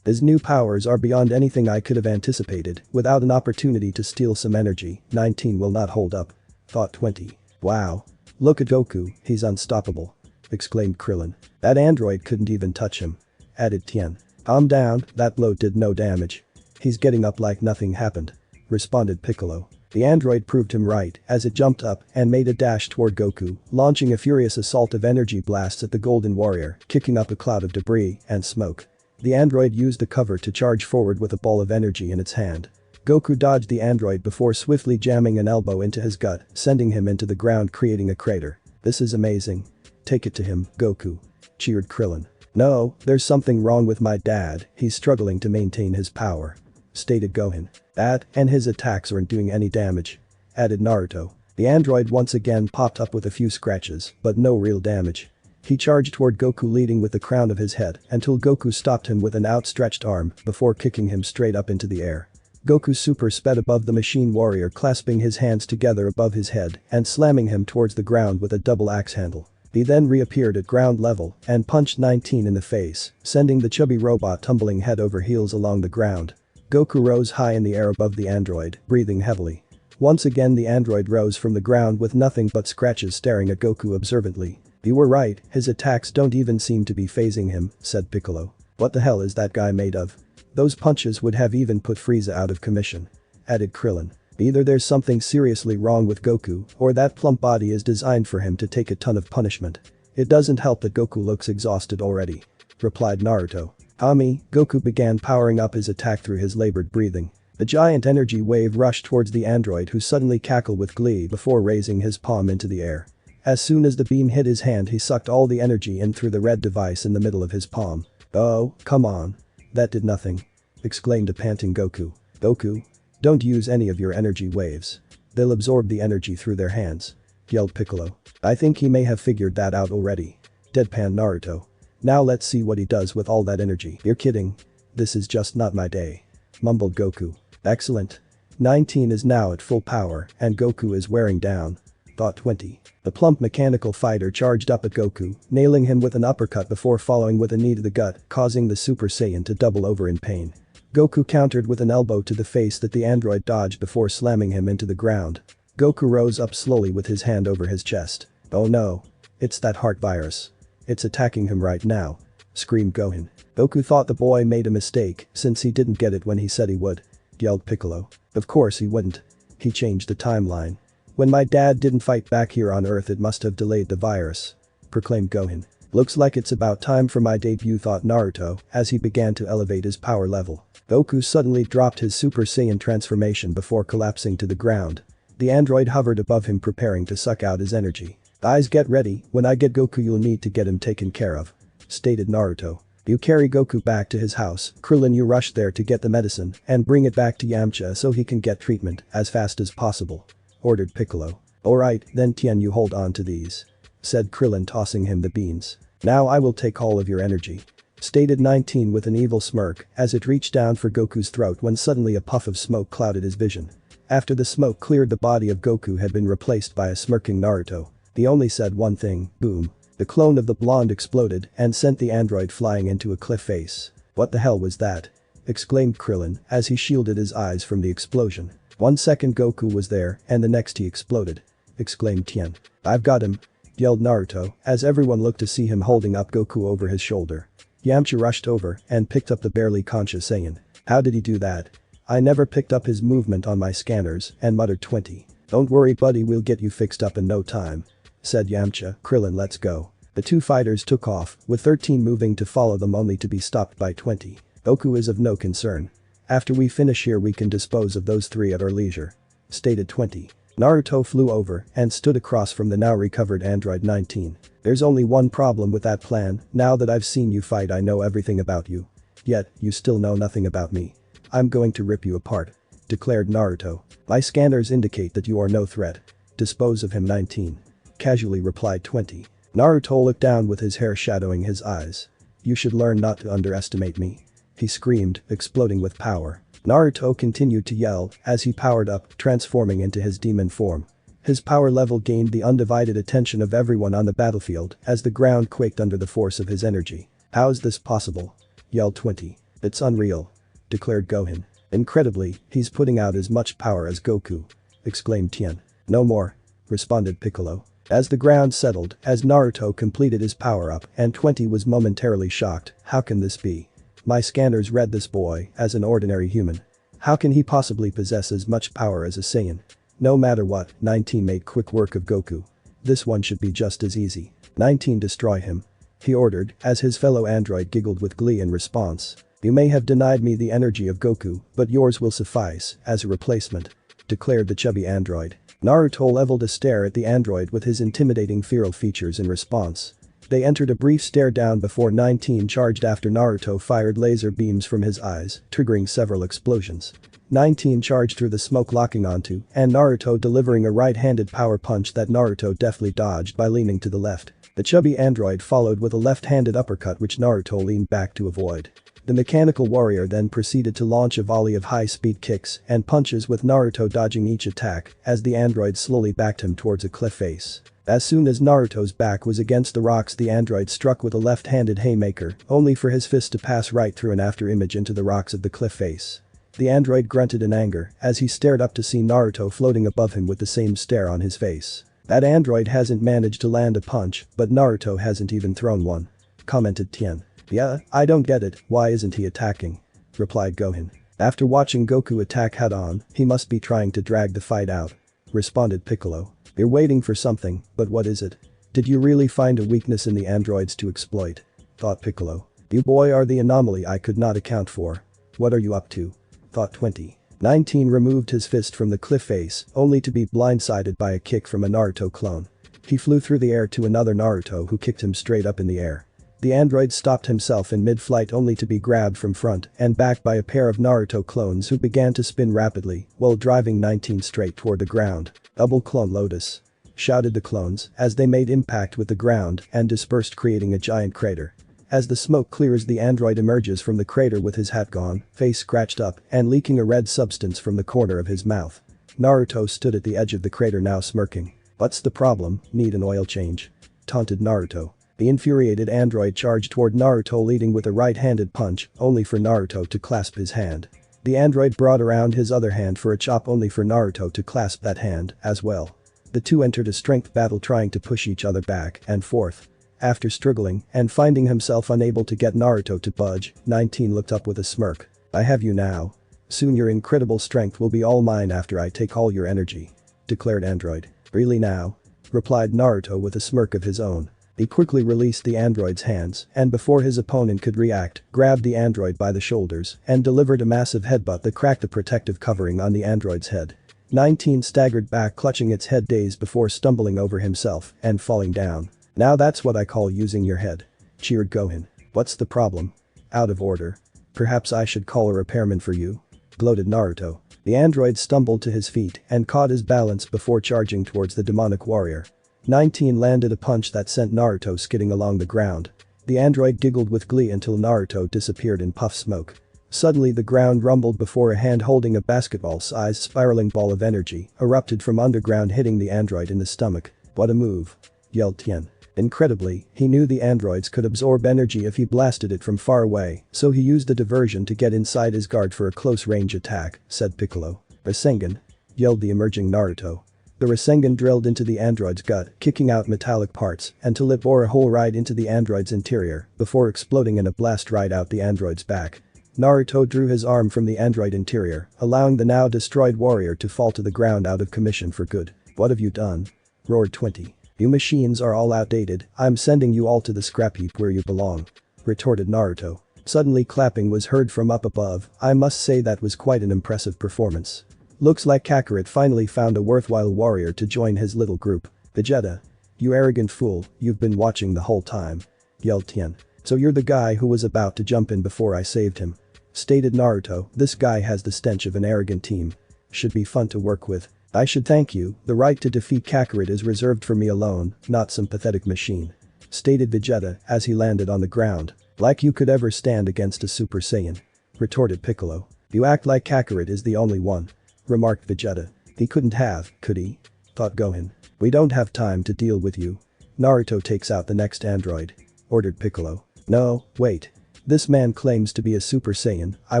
His new powers are beyond anything I could have anticipated. Without an opportunity to steal some energy, 19 will not hold up. Thought 20. Wow. Look at Goku, he's unstoppable. Exclaimed Krillin. That android couldn't even touch him. Added Tien. Calm down, that blow did no damage. He's getting up like nothing happened. Responded Piccolo. The android proved him right as it jumped up and made a dash toward Goku, launching a furious assault of energy blasts at the Golden Warrior, kicking up a cloud of debris and smoke. The android used the cover to charge forward with a ball of energy in its hand. Goku dodged the android before swiftly jamming an elbow into his gut, sending him into the ground, creating a crater. This is amazing. Take it to him, Goku. Cheered Krillin. No, there's something wrong with my dad, he's struggling to maintain his power. Stated Gohan. That and his attacks aren't doing any damage. Added Naruto. The android once again popped up with a few scratches, but no real damage. He charged toward Goku, leading with the crown of his head until Goku stopped him with an outstretched arm before kicking him straight up into the air. Goku super sped above the machine warrior, clasping his hands together above his head and slamming him towards the ground with a double axe handle. He then reappeared at ground level and punched 19 in the face, sending the chubby robot tumbling head over heels along the ground. Goku rose high in the air above the android, breathing heavily. Once again the android rose from the ground with nothing but scratches, staring at Goku observantly. You were right, his attacks don't even seem to be phasing him, said Piccolo. What the hell is that guy made of? Those punches would have even put Frieza out of commission. Added Krillin. Either there's something seriously wrong with Goku, or that plump body is designed for him to take a ton of punishment. It doesn't help that Goku looks exhausted already. Replied Naruto. Ami, Goku began powering up his attack through his labored breathing. The giant energy wave rushed towards the android, who suddenly cackled with glee before raising his palm into the air. As soon as the beam hit his hand, he sucked all the energy in through the red device in the middle of his palm. Oh, come on. That did nothing. Exclaimed a panting Goku. Goku, don't use any of your energy waves. They'll absorb the energy through their hands. Yelled Piccolo. I think he may have figured that out already. Deadpan Naruto. Now let's see what he does with all that energy. You're kidding. This is just not my day. Mumbled Goku. Excellent. 19 is now at full power and Goku is wearing down. Thought 20. The plump mechanical fighter charged up at Goku, nailing him with an uppercut before following with a knee to the gut, causing the Super Saiyan to double over in pain. Goku countered with an elbow to the face that the android dodged before slamming him into the ground. Goku rose up slowly with his hand over his chest. Oh no. It's that heart virus. It's attacking him right now. Screamed Gohan. Goku thought the boy made a mistake since he didn't get it when he said he would. Yelled Piccolo. Of course he wouldn't. He changed the timeline. When my dad didn't fight back here on Earth, it must have delayed the virus. Proclaimed Gohan. Looks like it's about time for my debut, thought Naruto as he began to elevate his power level. Goku suddenly dropped his Super Saiyan transformation before collapsing to the ground. The android hovered above him preparing to suck out his energy. "Guys, get ready, when I get Goku you'll need to get him taken care of," stated Naruto. "You carry Goku back to his house, Krillin you rush there to get the medicine and bring it back to Yamcha so he can get treatment as fast as possible," ordered Piccolo. "Alright, then Tien you hold on to these," said Krillin tossing him the beans. "Now I will take all of your energy," stated 19 with an evil smirk as it reached down for Goku's throat when suddenly a puff of smoke clouded his vision. After the smoke cleared, the body of Goku had been replaced by a smirking Naruto. He only said one thing, boom. The clone of the blonde exploded and sent the android flying into a cliff face. "What the hell was that?" exclaimed Krillin as he shielded his eyes from the explosion. "1 second Goku was there and the next he exploded," exclaimed Tien. "I've got him," yelled Naruto as everyone looked to see him holding up Goku over his shoulder. Yamcha rushed over and picked up the barely conscious Saiyan. "How did he do that? I never picked up his movement on my scanners," and muttered 20. "Don't worry buddy, we'll get you fixed up in no time," said Yamcha. "Krillin, let's go." The two fighters took off, with 13 moving to follow them only to be stopped by 20. "Goku is of no concern. After we finish here we can dispose of those 3 at our leisure," stated 20. Naruto flew over and stood across from the now recovered android 19. "There's only one problem with that plan, now that I've seen you fight I know everything about you. Yet, you still know nothing about me. I'm going to rip you apart," declared Naruto. "My scanners indicate that you are no threat. Dispose of him 19. Casually replied 20. Naruto looked down with his hair shadowing his eyes. "You should learn not to underestimate me," he screamed, exploding with power. Naruto continued to yell as he powered up, transforming into his demon form. His power level gained the undivided attention of everyone on the battlefield as the ground quaked under the force of his energy. "How's this possible?" yelled 20. "It's unreal," declared Gohan. "Incredibly, he's putting out as much power as Goku," exclaimed Tien. "No more," responded Piccolo. As the ground settled, as Naruto completed his power-up and 20 was momentarily shocked. "How can this be? My scanners read this boy as an ordinary human. How can he possibly possess as much power as a Saiyan?" No matter what, 19 made quick work of Goku. "This one should be just as easy. 19 destroy him," he ordered as his fellow android giggled with glee in response. "You may have denied me the energy of Goku, but yours will suffice as a replacement," declared the chubby android. Naruto leveled a stare at the android with his intimidating feral features in response. They entered a brief stare down before 19 charged after Naruto fired laser beams from his eyes, triggering several explosions. 19 charged through the smoke locking onto, and Naruto delivering a right-handed power punch that Naruto deftly dodged by leaning to the left. The chubby android followed with a left-handed uppercut which Naruto leaned back to avoid. The mechanical warrior then proceeded to launch a volley of high-speed kicks and punches with Naruto dodging each attack as the android slowly backed him towards a cliff face. As soon as Naruto's back was against the rocks, the android struck with a left-handed haymaker, only for his fist to pass right through an after-image into the rocks of the cliff face. The android grunted in anger as he stared up to see Naruto floating above him with the same stare on his face. "That android hasn't managed to land a punch, but Naruto hasn't even thrown one," commented Tien. "Yeah, I don't get it, why isn't he attacking?" replied Gohan. "After watching Goku attack head-on, he must be trying to drag the fight out," responded Piccolo. "You're waiting for something, but what is it? Did you really find a weakness in the androids to exploit?" thought Piccolo. "You boy are the anomaly I could not account for. What are you up to?" thought 20. 19 removed his fist from the cliff face, only to be blindsided by a kick from a Naruto clone. He flew through the air to another Naruto who kicked him straight up in the air. The android stopped himself in mid-flight only to be grabbed from front and back by a pair of Naruto clones who began to spin rapidly while driving 19 straight toward the ground. "Double clone Lotus," shouted the clones as they made impact with the ground and dispersed, creating a giant crater. As the smoke clears, the android emerges from the crater with his hat gone, face scratched up and leaking a red substance from the corner of his mouth. Naruto stood at the edge of the crater now smirking. "What's the problem? Need an oil change?" taunted Naruto. The infuriated android charged toward Naruto leading with a right-handed punch, only for Naruto to clasp his hand. The android brought around his other hand for a chop only for Naruto to clasp that hand as well. The two entered a strength battle trying to push each other back and forth. After struggling and finding himself unable to get Naruto to budge, 19 looked up with a smirk. "I have you now. Soon your incredible strength will be all mine after I take all your energy," declared android. "Really now?" replied Naruto with a smirk of his own. He quickly released the android's hands and before his opponent could react, grabbed the android by the shoulders and delivered a massive headbutt that cracked the protective covering on the android's head. 19 staggered back clutching its head dazed before stumbling over himself and falling down. "Now that's what I call using your head," cheered Gohan. "What's the problem? Out of order. Perhaps I should call a repairman for you?" gloated Naruto. The android stumbled to his feet and caught his balance before charging towards the demonic warrior. 19 landed a punch that sent Naruto skidding along the ground. The android giggled with glee until Naruto disappeared in puff smoke. Suddenly the ground rumbled before a hand holding a basketball-sized spiraling ball of energy erupted from underground hitting the android in the stomach. "What a move!" yelled Tien. Incredibly, he knew the androids could absorb energy if he blasted it from far away, so he used a diversion to get inside his guard for a close-range attack, said Piccolo. "Rasengan!" yelled the emerging Naruto. The Rasengan drilled into the android's gut, kicking out metallic parts until it bore a hole right into the android's interior before exploding in a blast right out the android's back. Naruto drew his arm from the android interior, allowing the now destroyed warrior to fall to the ground out of commission for good. "What have you done?" roared 20. "You machines are all outdated, I'm sending you all to the scrap heap where you belong," retorted Naruto. Suddenly clapping was heard from up above. "I must say that was quite an impressive performance. Looks like Kakarot finally found a worthwhile warrior to join his little group." "Vegeta. You arrogant fool, you've been watching the whole time," yelled Tien. "So you're the guy who was about to jump in before I saved him," stated Naruto. "This guy has the stench of an arrogant team. Should be fun to work with. I should thank you, the right to defeat Kakarot is reserved for me alone, not some pathetic machine," stated Vegeta as he landed on the ground. "Like you could ever stand against a Super Saiyan," retorted Piccolo. "You act like Kakarot is the only one," remarked Vegeta. "He couldn't have, could he?" thought Gohan. "We don't have time to deal with you. Naruto takes out the next android," ordered Piccolo. "No, wait. This man claims to be a Super Saiyan, I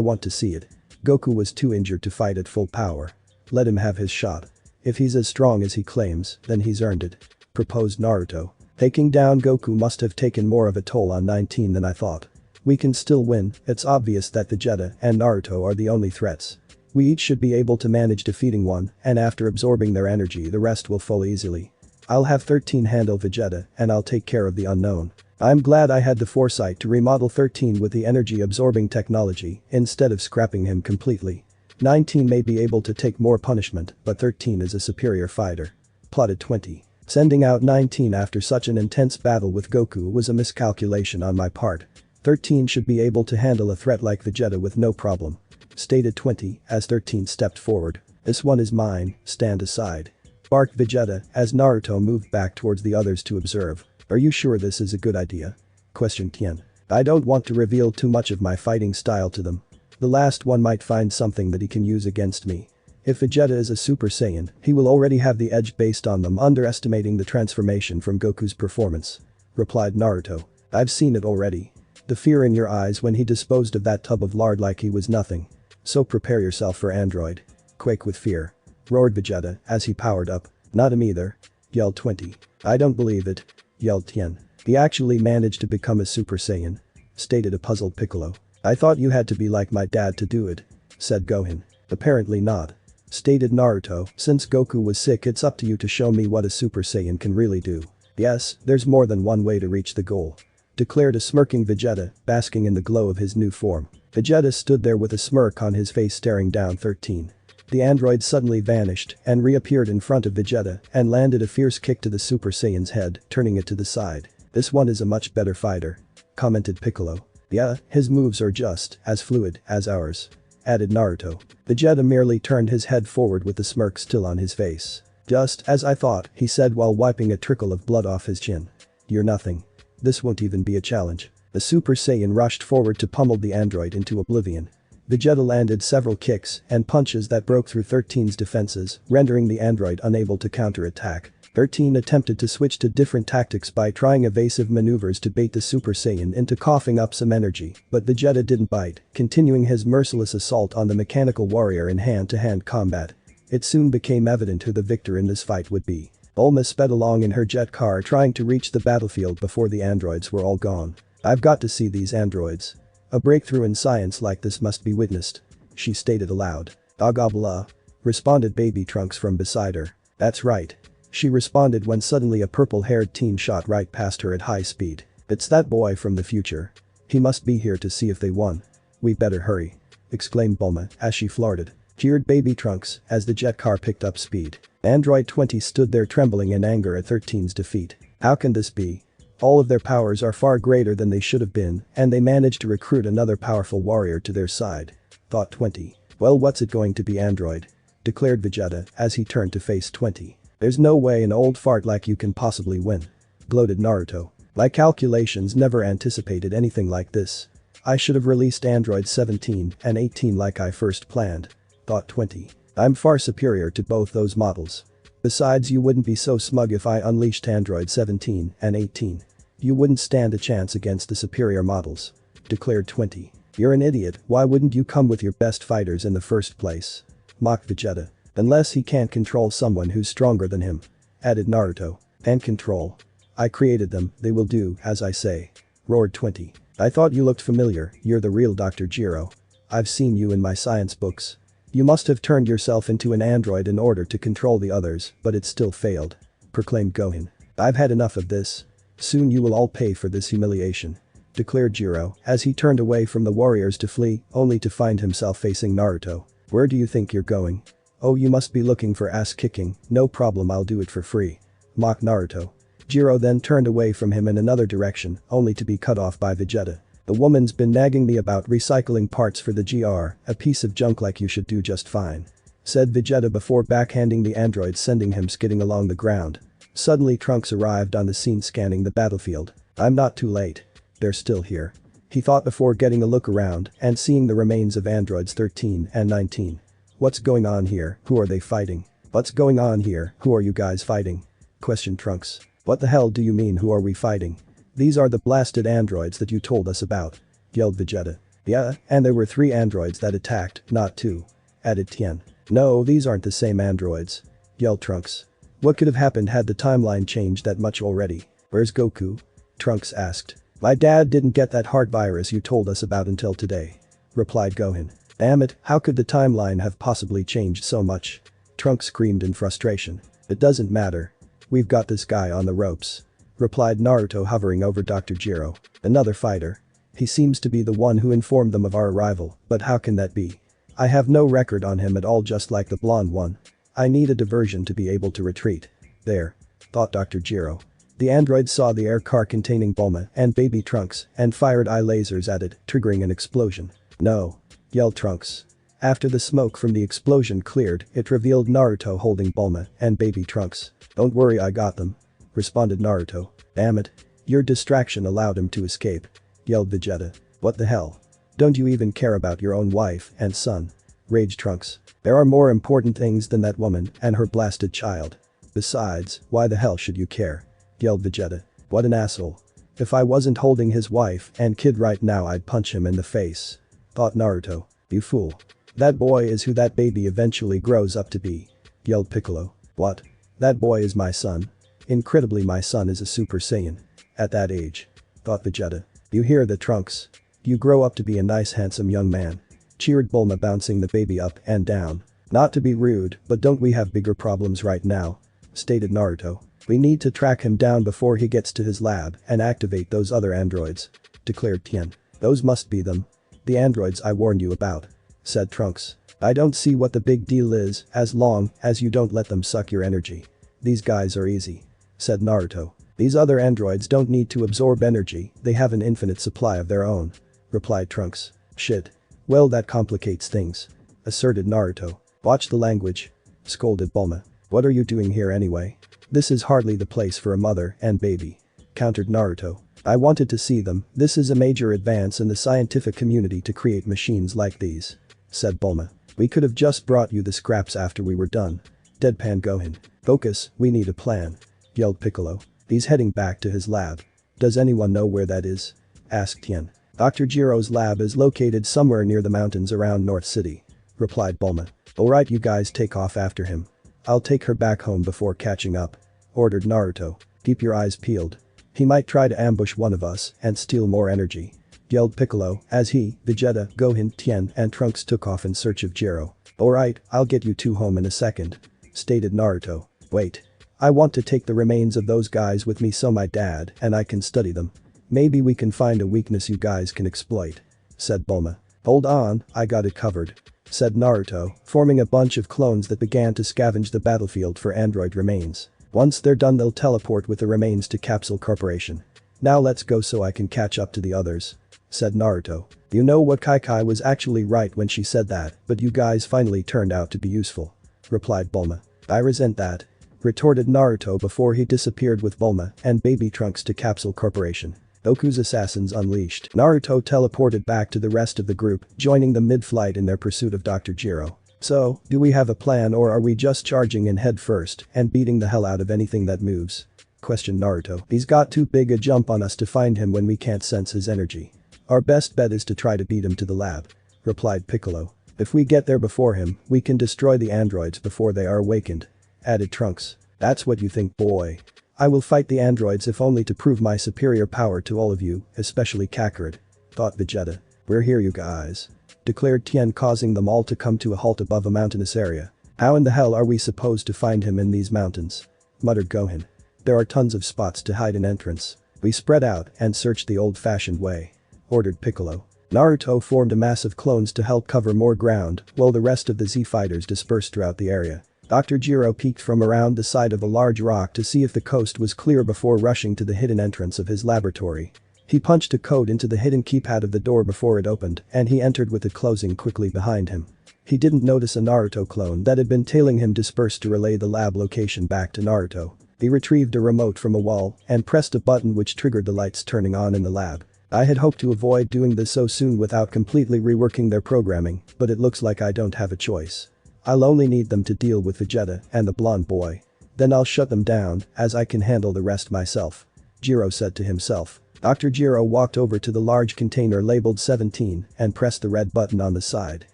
want to see it. Goku was too injured to fight at full power. Let him have his shot. If he's as strong as he claims, then he's earned it," proposed Naruto. "Taking down Goku must have taken more of a toll on 19 than I thought. We can still win, it's obvious that Vegeta and Naruto are the only threats. We each should be able to manage defeating one, and after absorbing their energy the rest will fall easily. I'll have 13 handle Vegeta and I'll take care of the unknown. I'm glad I had the foresight to remodel 13 with the energy absorbing technology instead of scrapping him completely. 19 may be able to take more punishment, but 13 is a superior fighter," plotted 20. "Sending out 19 after such an intense battle with Goku was a miscalculation on my part. 13 should be able to handle a threat like Vegeta with no problem," stated 20 as 13 stepped forward. "This one is mine, stand aside," barked Vegeta as Naruto moved back towards the others to observe. "Are you sure this is a good idea?" questioned Tien. "I don't want to reveal too much of my fighting style to them. The last one might find something that he can use against me. If Vegeta is a Super Saiyan, he will already have the edge based on them underestimating the transformation from Goku's performance," replied Naruto. "I've seen it already. The fear in your eyes when he disposed of that tub of lard like he was nothing. So prepare yourself for android. Quake with fear," roared Vegeta as he powered up. "Not him either," yelled 20. "I don't believe it," yelled Tien. "He actually managed to become a Super Saiyan," stated a puzzled Piccolo. "I thought you had to be like my dad to do it," said Gohan. "Apparently not," stated Naruto. "Since Goku was sick it's up to you to show me what a Super Saiyan can really do." "Yes, there's more than one way to reach the goal," declared a smirking Vegeta, basking in the glow of his new form. Vegeta stood there with a smirk on his face staring down 13. The android suddenly vanished and reappeared in front of Vegeta and landed a fierce kick to the Super Saiyan's head, turning it to the side. "This one is a much better fighter," commented Piccolo. "Yeah, his moves are just as fluid as ours," added Naruto. Vegeta merely turned his head forward with the smirk still on his face. "Just as I thought," he said while wiping a trickle of blood off his chin. "You're nothing. This won't even be a challenge." The Super Saiyan rushed forward to pummel the android into oblivion. Vegeta landed several kicks and punches that broke through 13's defenses, rendering the android unable to counterattack. 13 attempted to switch to different tactics by trying evasive maneuvers to bait the Super Saiyan into coughing up some energy, but Vegeta didn't bite, continuing his merciless assault on the mechanical warrior in hand-to-hand combat. It soon became evident who the victor in this fight would be. Bulma sped along in her jet car trying to reach the battlefield before the androids were all gone. "I've got to see these androids. A breakthrough in science like this must be witnessed," she stated aloud. "Agabla," responded Baby Trunks from beside her. "That's right. She responded when suddenly a purple-haired teen shot right past her at high speed. It's that boy from the future. He must be here to see if they won. We better hurry. Exclaimed Bulma as she flirted. Cheered baby Trunks as the jet car picked up speed. Android 20 stood there trembling in anger at 13's defeat. How can this be? All of their powers are far greater than they should have been, and they managed to recruit another powerful warrior to their side. Thought 20. Well, what's it going to be, Android? Declared Vegeta as he turned to face 20. There's no way an old fart like you can possibly win. Gloated Naruto. My calculations never anticipated anything like this. I should have released Android 17 and 18 like I first planned. Thought 20. I'm far superior to both those models. Besides, you wouldn't be so smug if I unleashed Android 17 and 18. You wouldn't stand a chance against the superior models. Declared 20. You're an idiot, why wouldn't you come with your best fighters in the first place? Mocked Vegeta. Unless he can't control someone who's stronger than him. Added Naruto. And control. I created them, they will do as I say. Roared 20. I thought you looked familiar, you're the real Dr. Gero. I've seen you in my science books. You must have turned yourself into an android in order to control the others, but it still failed. Proclaimed Gohan. I've had enough of this. Soon you will all pay for this humiliation. Declared Gero as he turned away from the warriors to flee, only to find himself facing Naruto. Where do you think you're going? Oh, you must be looking for ass kicking, no problem, I'll do it for free. Mocked Naruto. Gero then turned away from him in another direction, only to be cut off by Vegeta. The woman's been nagging me about recycling parts for the GR, a piece of junk like you should do just fine. Said Vegeta before backhanding the android, sending him skidding along the ground. Suddenly Trunks arrived on the scene, scanning the battlefield. I'm not too late. They're still here. He thought before getting a look around and seeing the remains of androids 13 and 19. What's going on here, who are they fighting? What's going on here, who are you guys fighting? Questioned Trunks. What the hell do you mean, who are we fighting? These are the blasted androids that you told us about. Yelled Vegeta. Yeah, and there were 3 androids that attacked, not 2. Added Tien. No, these aren't the same androids. Yelled Trunks. What could have happened had the timeline changed that much already? Where's Goku? Trunks asked. My dad didn't get that heart virus you told us about until today. Replied Gohan. Damn it, how could the timeline have possibly changed so much? Trunks screamed in frustration. It doesn't matter. We've got this guy on the ropes. Replied Naruto, hovering over Dr. Gero. Another fighter. He seems to be the one who informed them of our arrival, but how can that be? I have no record on him at all, just like the blonde one. I need a diversion to be able to retreat. There. Thought Dr. Gero. The android saw the air car containing Bulma and baby Trunks and fired eye lasers at it, triggering an explosion. No. Yelled Trunks. After the smoke from the explosion cleared, it revealed Naruto holding Bulma and baby Trunks. Don't worry, I got them. Responded Naruto. Damn it. Your distraction allowed him to escape. Yelled Vegeta. What the hell? Don't you even care about your own wife and son? Raged Trunks. There are more important things than that woman and her blasted child. Besides, why the hell should you care? Yelled Vegeta. What an asshole. If I wasn't holding his wife and kid right now, I'd punch him in the face. Thought Naruto. You fool. That boy is who that baby eventually grows up to be. Yelled Piccolo. What? That boy is my son. Incredibly, my son is a Super Saiyan. At that age. Thought Vegeta. You hear the Trunks? You grow up to be a nice handsome young man. Cheered Bulma, bouncing the baby up and down. Not to be rude, but don't we have bigger problems right now? Stated Naruto. We need to track him down before he gets to his lab and activate those other androids. Declared Tien. Those must be them. The androids I warned you about. Said Trunks. I don't see what the big deal is, as long as you don't let them suck your energy. These guys are easy. Said Naruto. These other androids don't need to absorb energy, they have an infinite supply of their own. Replied Trunks. Shit. Well, that complicates things. Asserted Naruto. Watch the language. Scolded Bulma. What are you doing here anyway? This is hardly the place for a mother and baby. Countered Naruto. I wanted to see them, this is a major advance in the scientific community to create machines like these. Said Bulma. We could have just brought you the scraps after we were done. Deadpan Gohan. Focus, we need a plan. Yelled Piccolo. He's heading back to his lab. Does anyone know where that is? Asked Tien. Dr. Jiro's lab is located somewhere near the mountains around North City. Replied Bulma. Alright, you guys take off after him. I'll take her back home before catching up. Ordered Naruto. Keep your eyes peeled. He might try to ambush one of us and steal more energy. Yelled Piccolo as he, Vegeta, Gohan, Tien and Trunks took off in search of Jiro. Alright, I'll get you two home in a second. Stated Naruto. Wait. I want to take the remains of those guys with me so my dad and I can study them. Maybe we can find a weakness you guys can exploit," said Bulma. "Hold on, I got it covered," said Naruto, forming a bunch of clones that began to scavenge the battlefield for android remains. Once they're done they'll teleport with the remains to Capsule Corporation. "Now let's go so I can catch up to the others," said Naruto. "You know what, Kai was actually right when she said that, but you guys finally turned out to be useful," replied Bulma. "I resent that," retorted Naruto before he disappeared with Bulma and Baby Trunks to Capsule Corporation. Goku's assassins unleashed. Naruto teleported back to the rest of the group, joining them mid-flight in their pursuit of Dr. Jiro. "So, do we have a plan or are we just charging in head first and beating the hell out of anything that moves?" questioned Naruto. "He's got too big a jump on us to find him when we can't sense his energy. Our best bet is to try to beat him to the lab," replied Piccolo. "If we get there before him, we can destroy the androids before they are awakened," added Trunks. "That's what you think, boy. I will fight the androids if only to prove my superior power to all of you, especially Kakarot," thought Vegeta. "We're here, you guys," declared Tien, causing them all to come to a halt above a mountainous area. "How in the hell are we supposed to find him in these mountains?" muttered Gohan. "There are tons of spots to hide an entrance. We spread out and search the old-fashioned way," ordered Piccolo. Naruto formed a mass of clones to help cover more ground, while the rest of the Z fighters dispersed throughout the area. Dr. Jiro peeked from around the side of a large rock to see if the coast was clear before rushing to the hidden entrance of his laboratory. He punched a code into the hidden keypad of the door before it opened, and he entered with it closing quickly behind him. He didn't notice a Naruto clone that had been tailing him dispersed to relay the lab location back to Naruto. He retrieved a remote from a wall and pressed a button which triggered the lights turning on in the lab. I had hoped to avoid doing this so soon without completely reworking their programming, but it looks like I don't have a choice. I'll only need them to deal with Vegeta and the blonde boy. Then I'll shut them down, as I can handle the rest myself," Jiro said to himself. Dr. Jiro walked over to the large container labeled 17 and pressed the red button on the side.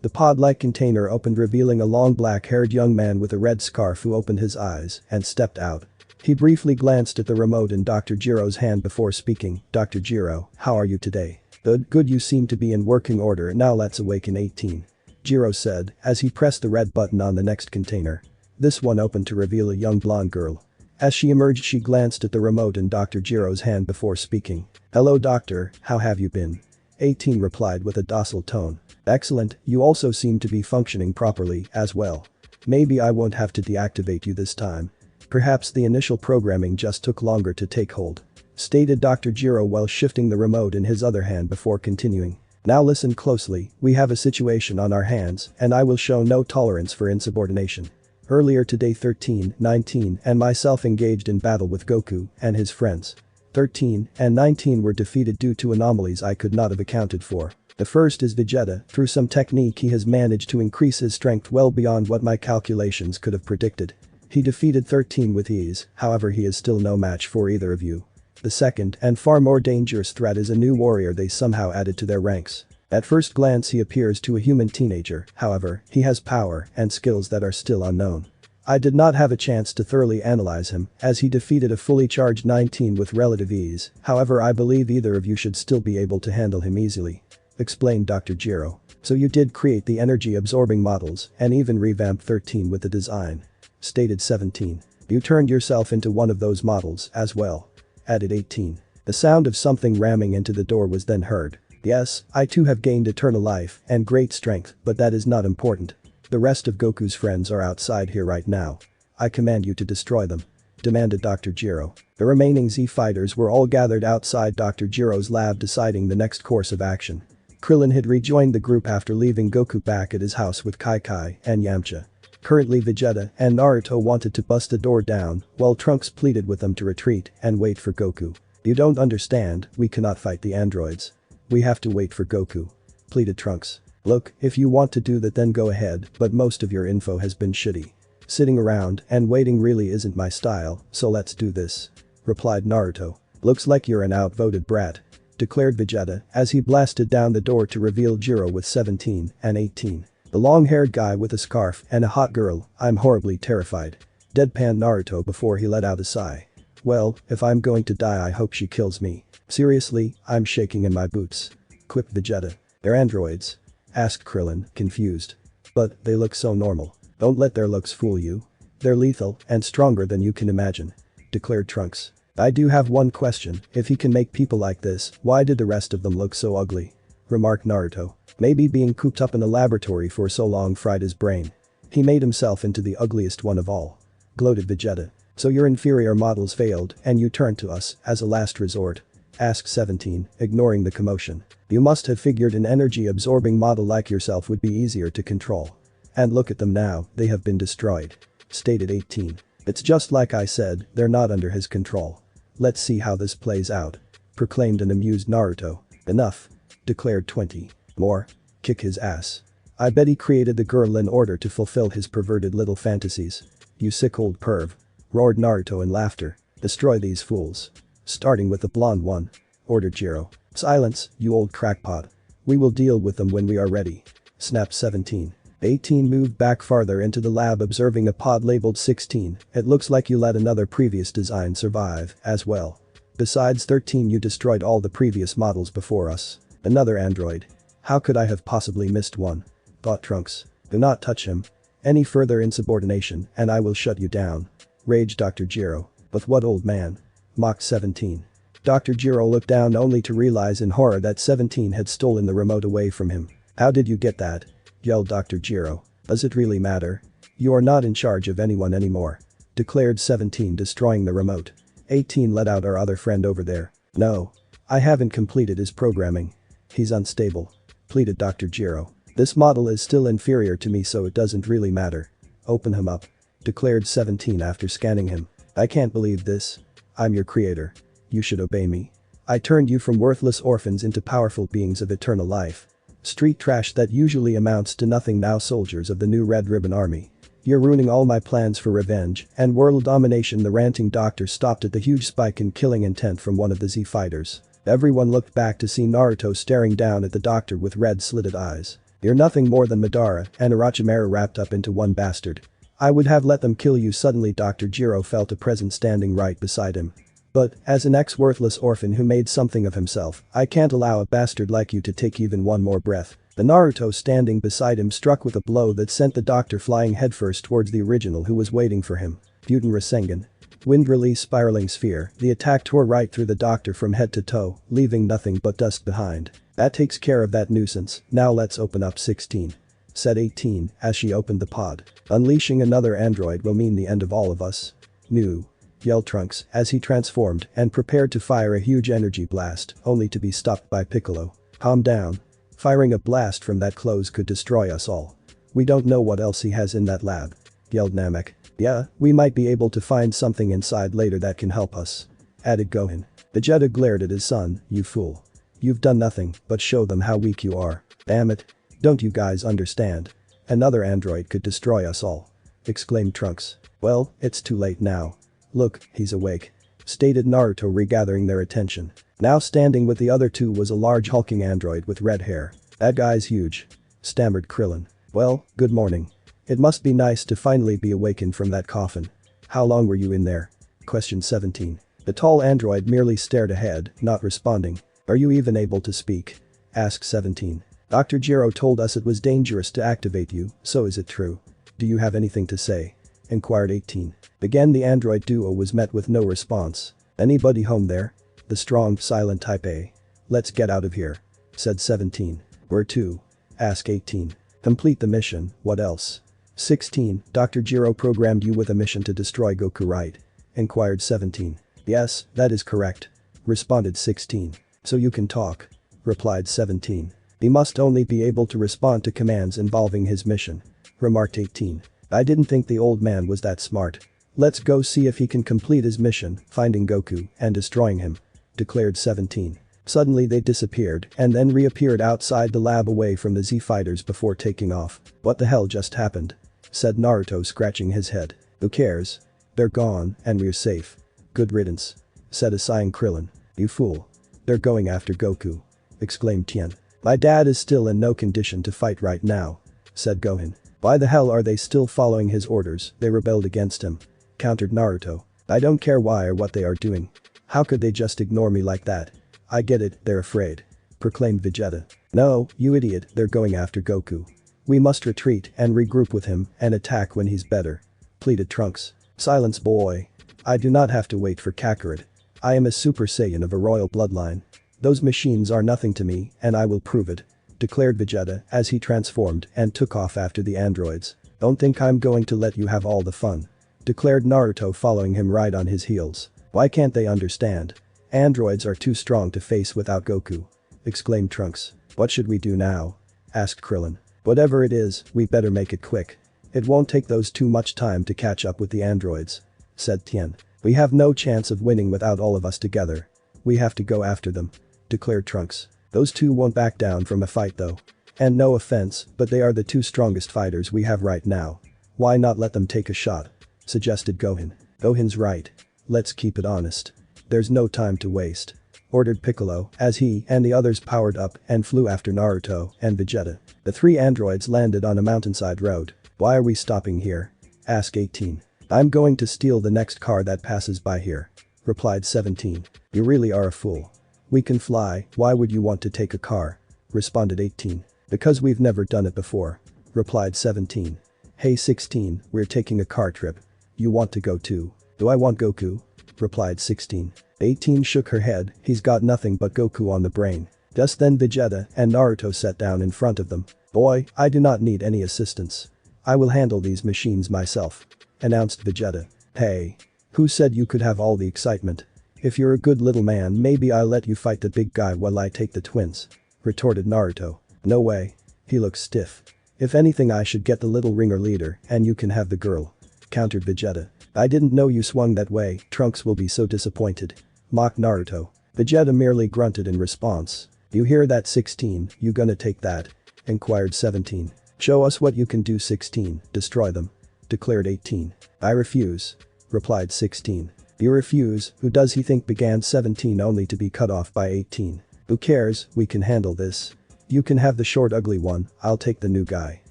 The pod-like container opened, revealing a long black-haired young man with a red scarf who opened his eyes and stepped out. He briefly glanced at the remote in Dr. Jiro's hand before speaking. "Dr. Jiro, how are you today?" Good, you seem to be in working order, now let's awaken 18," Jiro said as he pressed the red button on the next container. This one opened to reveal a young blonde girl. As she emerged she glanced at the remote in Dr. Jiro's hand before speaking. "Hello doctor, how have you been?" 18 replied with a docile tone. "Excellent, you also seem to be functioning properly as well. Maybe I won't have to deactivate you this time. Perhaps the initial programming just took longer to take hold," stated Dr. Jiro while shifting the remote in his other hand before continuing. "Now listen closely, we have a situation on our hands and I will show no tolerance for insubordination. Earlier today 13, 19 and myself engaged in battle with Goku and his friends. 13 and 19 were defeated due to anomalies I could not have accounted for. The first is Vegeta. Through some technique he has managed to increase his strength well beyond what my calculations could have predicted. He defeated 13 with ease, however he is still no match for either of you. The second and far more dangerous threat is a new warrior they somehow added to their ranks. At first glance he appears to a human teenager, however, he has power and skills that are still unknown. I did not have a chance to thoroughly analyze him, as he defeated a fully charged 19 with relative ease, however I believe either of you should still be able to handle him easily," explained Dr. Jiro. "So you did create the energy-absorbing models and even revamped 13 with the design," stated 17. "You turned yourself into one of those models as well," added 18. The sound of something ramming into the door was then heard. "Yes, I too have gained eternal life and great strength, but that is not important. The rest of Goku's friends are outside here right now. I command you to destroy them," demanded Dr. Jiro. The remaining Z fighters were all gathered outside Dr. Jiro's lab deciding the next course of action. Krillin had rejoined the group after leaving Goku back at his house with Kai and Yamcha. Currently Vegeta and Naruto wanted to bust the door down, while Trunks pleaded with them to retreat and wait for Goku. "You don't understand, we cannot fight the androids. We have to wait for Goku," pleaded Trunks. "Look, if you want to do that then go ahead, but most of your info has been shitty. Sitting around and waiting really isn't my style, so let's do this," replied Naruto. "Looks like you're an outvoted brat," declared Vegeta as he blasted down the door to reveal Jiro with 17 and 18. "The long-haired guy with a scarf and a hot girl, I'm horribly terrified," deadpanned Naruto before he let out a sigh. "Well, if I'm going to die I hope she kills me. Seriously, I'm shaking in my boots," quipped Vegeta. "They're androids?" asked Krillin, confused. "But they look so normal." "Don't let their looks fool you," They're lethal and stronger than you can imagine," declared Trunks. "I do have one question, if he can make people like this, why did the rest of them look so ugly?" remarked Naruto. "Maybe being cooped up in a laboratory for so long fried his brain. He made himself into the ugliest one of all," gloated Vegeta. "So your inferior models failed and you turned to us as a last resort?" asked 17, ignoring the commotion. "You must have figured an energy-absorbing model like yourself would be easier to control. And look at them now, they have been destroyed," stated 18. "It's just like I said, they're not under his control. Let's see how this plays out," proclaimed an amused Naruto. "Enough," declared 20. "More? Kick his ass. I bet he created the girl in order to fulfill his perverted little fantasies. You sick old perv," roared Naruto in laughter. "Destroy these fools. Starting with the blonde one," ordered Jiro. "Silence, you old crackpot. We will deal with them when we are ready," snapped 17. 18 moved back farther into the lab observing a pod labeled 16. "It looks like you let another previous design survive, as well. Besides 13 you destroyed all the previous models before us. Another android. How could I have possibly missed one?" thought Trunks. "Do not touch him. Any further insubordination and I will shut you down," raged Dr. Jiro. "But what old man?" mocked 17. Dr. Jiro looked down only to realize in horror that 17 had stolen the remote away from him. "How did you get that?" yelled Dr. Jiro. "Does it really matter? You are not in charge of anyone anymore," declared 17, destroying the remote. 18 let out our other friend over there. "No. I haven't completed his programming. He's unstable," pleaded Dr. Jiro. "This model is still inferior to me so it doesn't really matter. Open him up," declared 17 after scanning him. "I can't believe this. I'm your creator. You should obey me. I turned you from worthless orphans into powerful beings of eternal life. Street trash that usually amounts to nothing now soldiers of the new Red Ribbon Army. You're ruining all my plans for revenge and world domination." The ranting doctor stopped at the huge spike in killing intent from one of the Z fighters. Everyone looked back to see Naruto staring down at the doctor with red slitted eyes. "You're nothing more than Madara and Orochimaru wrapped up into one bastard. I would have let them kill you." Suddenly Dr. Jiro felt a presence standing right beside him. "But, as an ex-worthless orphan who made something of himself, I can't allow a bastard like you to take even one more breath." The Naruto standing beside him struck with a blow that sent the doctor flying headfirst towards the original who was waiting for him. Buten Rasengan. Wind release spiraling sphere, the attack tore right through the doctor from head to toe, leaving nothing but dust behind. "That takes care of that nuisance, now let's open up 16. Said 18 as she opened the pod. "Unleashing another android will mean the end of all of us." "No," yelled Trunks as he transformed and prepared to fire a huge energy blast, only to be stopped by Piccolo. "Calm down. Firing a blast from that close could destroy us all. We don't know what else he has in that lab," yelled Namek. "Yeah, we might be able to find something inside later that can help us," added Gohan. Vegeta glared at his son. "You fool. You've done nothing but show them how weak you are. Damn it. Don't you guys understand? Another android could destroy us all," exclaimed Trunks. "Well, it's too late now. Look, he's awake," stated Naruto, regathering their attention. Now standing with the other two was a large hulking android with red hair. "That guy's huge," stammered Krillin. "Well, good morning. It must be nice to finally be awakened from that coffin. How long were you in there?" questioned 17. The tall android merely stared ahead, not responding. "Are you even able to speak?" asked 17. "Dr. Jiro told us it was dangerous to activate you, so is it true? Do you have anything to say?" inquired 18. Again the android duo was met with no response. "Anybody home there? The strong, silent type A. Let's get out of here," said 17. "Where to?" asked 18. "Complete the mission, what else?" 16. "Dr. Jiro programmed you with a mission to destroy Goku, right?" inquired 17. "Yes, that is correct," responded 16. "So you can talk," replied 17. "He must only be able to respond to commands involving his mission," remarked 18. "I didn't think the old man was that smart. Let's go see if he can complete his mission, finding Goku and destroying him," declared 17. Suddenly they disappeared and then reappeared outside the lab away from the Z fighters before taking off. "What the hell just happened?" said Naruto, scratching his head. "Who cares? They're gone and we're safe. Good riddance," said a sighing Krillin. "You fool. They're going after Goku," exclaimed Tien. "My dad is still in no condition to fight right now," said Gohan. "Why the hell are they still following his orders? They rebelled against him," countered Naruto. "I don't care why or what they are doing. How could they just ignore me like that?" "I get it, they're afraid," proclaimed Vegeta. "No, you idiot, they're going after Goku. We must retreat and regroup with him and attack when he's better," pleaded Trunks. Silence, boy. I do not have to wait for Kakarot. I am a Super Saiyan of a royal bloodline. Those machines are nothing to me, and I will prove it, declared Vegeta as he transformed and took off after the androids. Don't think I'm going to let you have all the fun, declared Naruto, following him right on his heels. Why can't they understand? Androids are too strong to face without Goku, exclaimed Trunks. What should we do now? Asked Krillin. Whatever it is, we better make it quick. It won't take those too much time to catch up with the androids, said Tien. We have no chance of winning without all of us together. We have to go after them, declared Trunks. Those two won't back down from a fight though. And no offense, but they are the two strongest fighters we have right now. Why not let them take a shot? Suggested Gohan. Gohan's right. Let's keep it honest. There's no time to waste, ordered Piccolo as he and the others powered up and flew after Naruto and Vegeta. The three androids landed on a mountainside road. Why are we stopping here? Asked 18. I'm going to steal the next car that passes by here, replied 17. You really are a fool. We can fly, why would you want to take a car? Responded 18. Because we've never done it before, replied 17. Hey 16, we're taking a car trip. You want to go too? Do I want Goku? Replied 16. 18 shook her head, he's got nothing but Goku on the brain. Just then Vegeta and Naruto sat down in front of them. Boy, I do not need any assistance. I will handle these machines myself, announced Vegeta. Hey. Who said you could have all the excitement? If you're a good little man, maybe I'll let you fight the big guy while I take the twins, retorted Naruto. No way. He looks stiff. If anything, I should get the little ringer leader and you can have the girl, countered Vegeta. I didn't know you swung that way, Trunks will be so disappointed, mocked Naruto. Vegeta merely grunted in response. You hear that 16, you gonna take that? Inquired 17. Show us what you can do 16, destroy them, declared 18. I refuse, replied 16. You refuse, who does he think, began 17 only to be cut off by 18. Who cares, we can handle this. You can have the short ugly one, I'll take the new guy,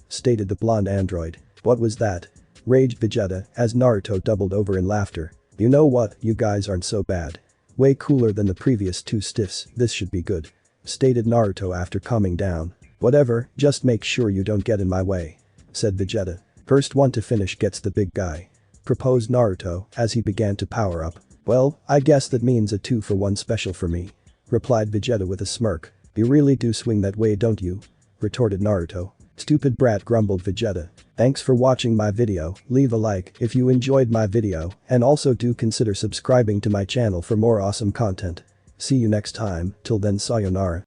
stated the blonde android. What was that? Raged Vegeta as Naruto doubled over in laughter. You know what, you guys aren't so bad. Way cooler than the previous two stiffs, this should be good, stated Naruto after calming down. Whatever, just make sure you don't get in my way, said Vegeta. First one to finish gets the big guy, proposed Naruto as he began to power up. Well, I guess that means a 2-for-1 special for me, replied Vegeta with a smirk. You really do swing that way, don't you? Retorted Naruto. Stupid brat, grumbled Vegeta. Thanks for watching my video, leave a like if you enjoyed my video and also do consider subscribing to my channel for more awesome content. See you next time, till then sayonara.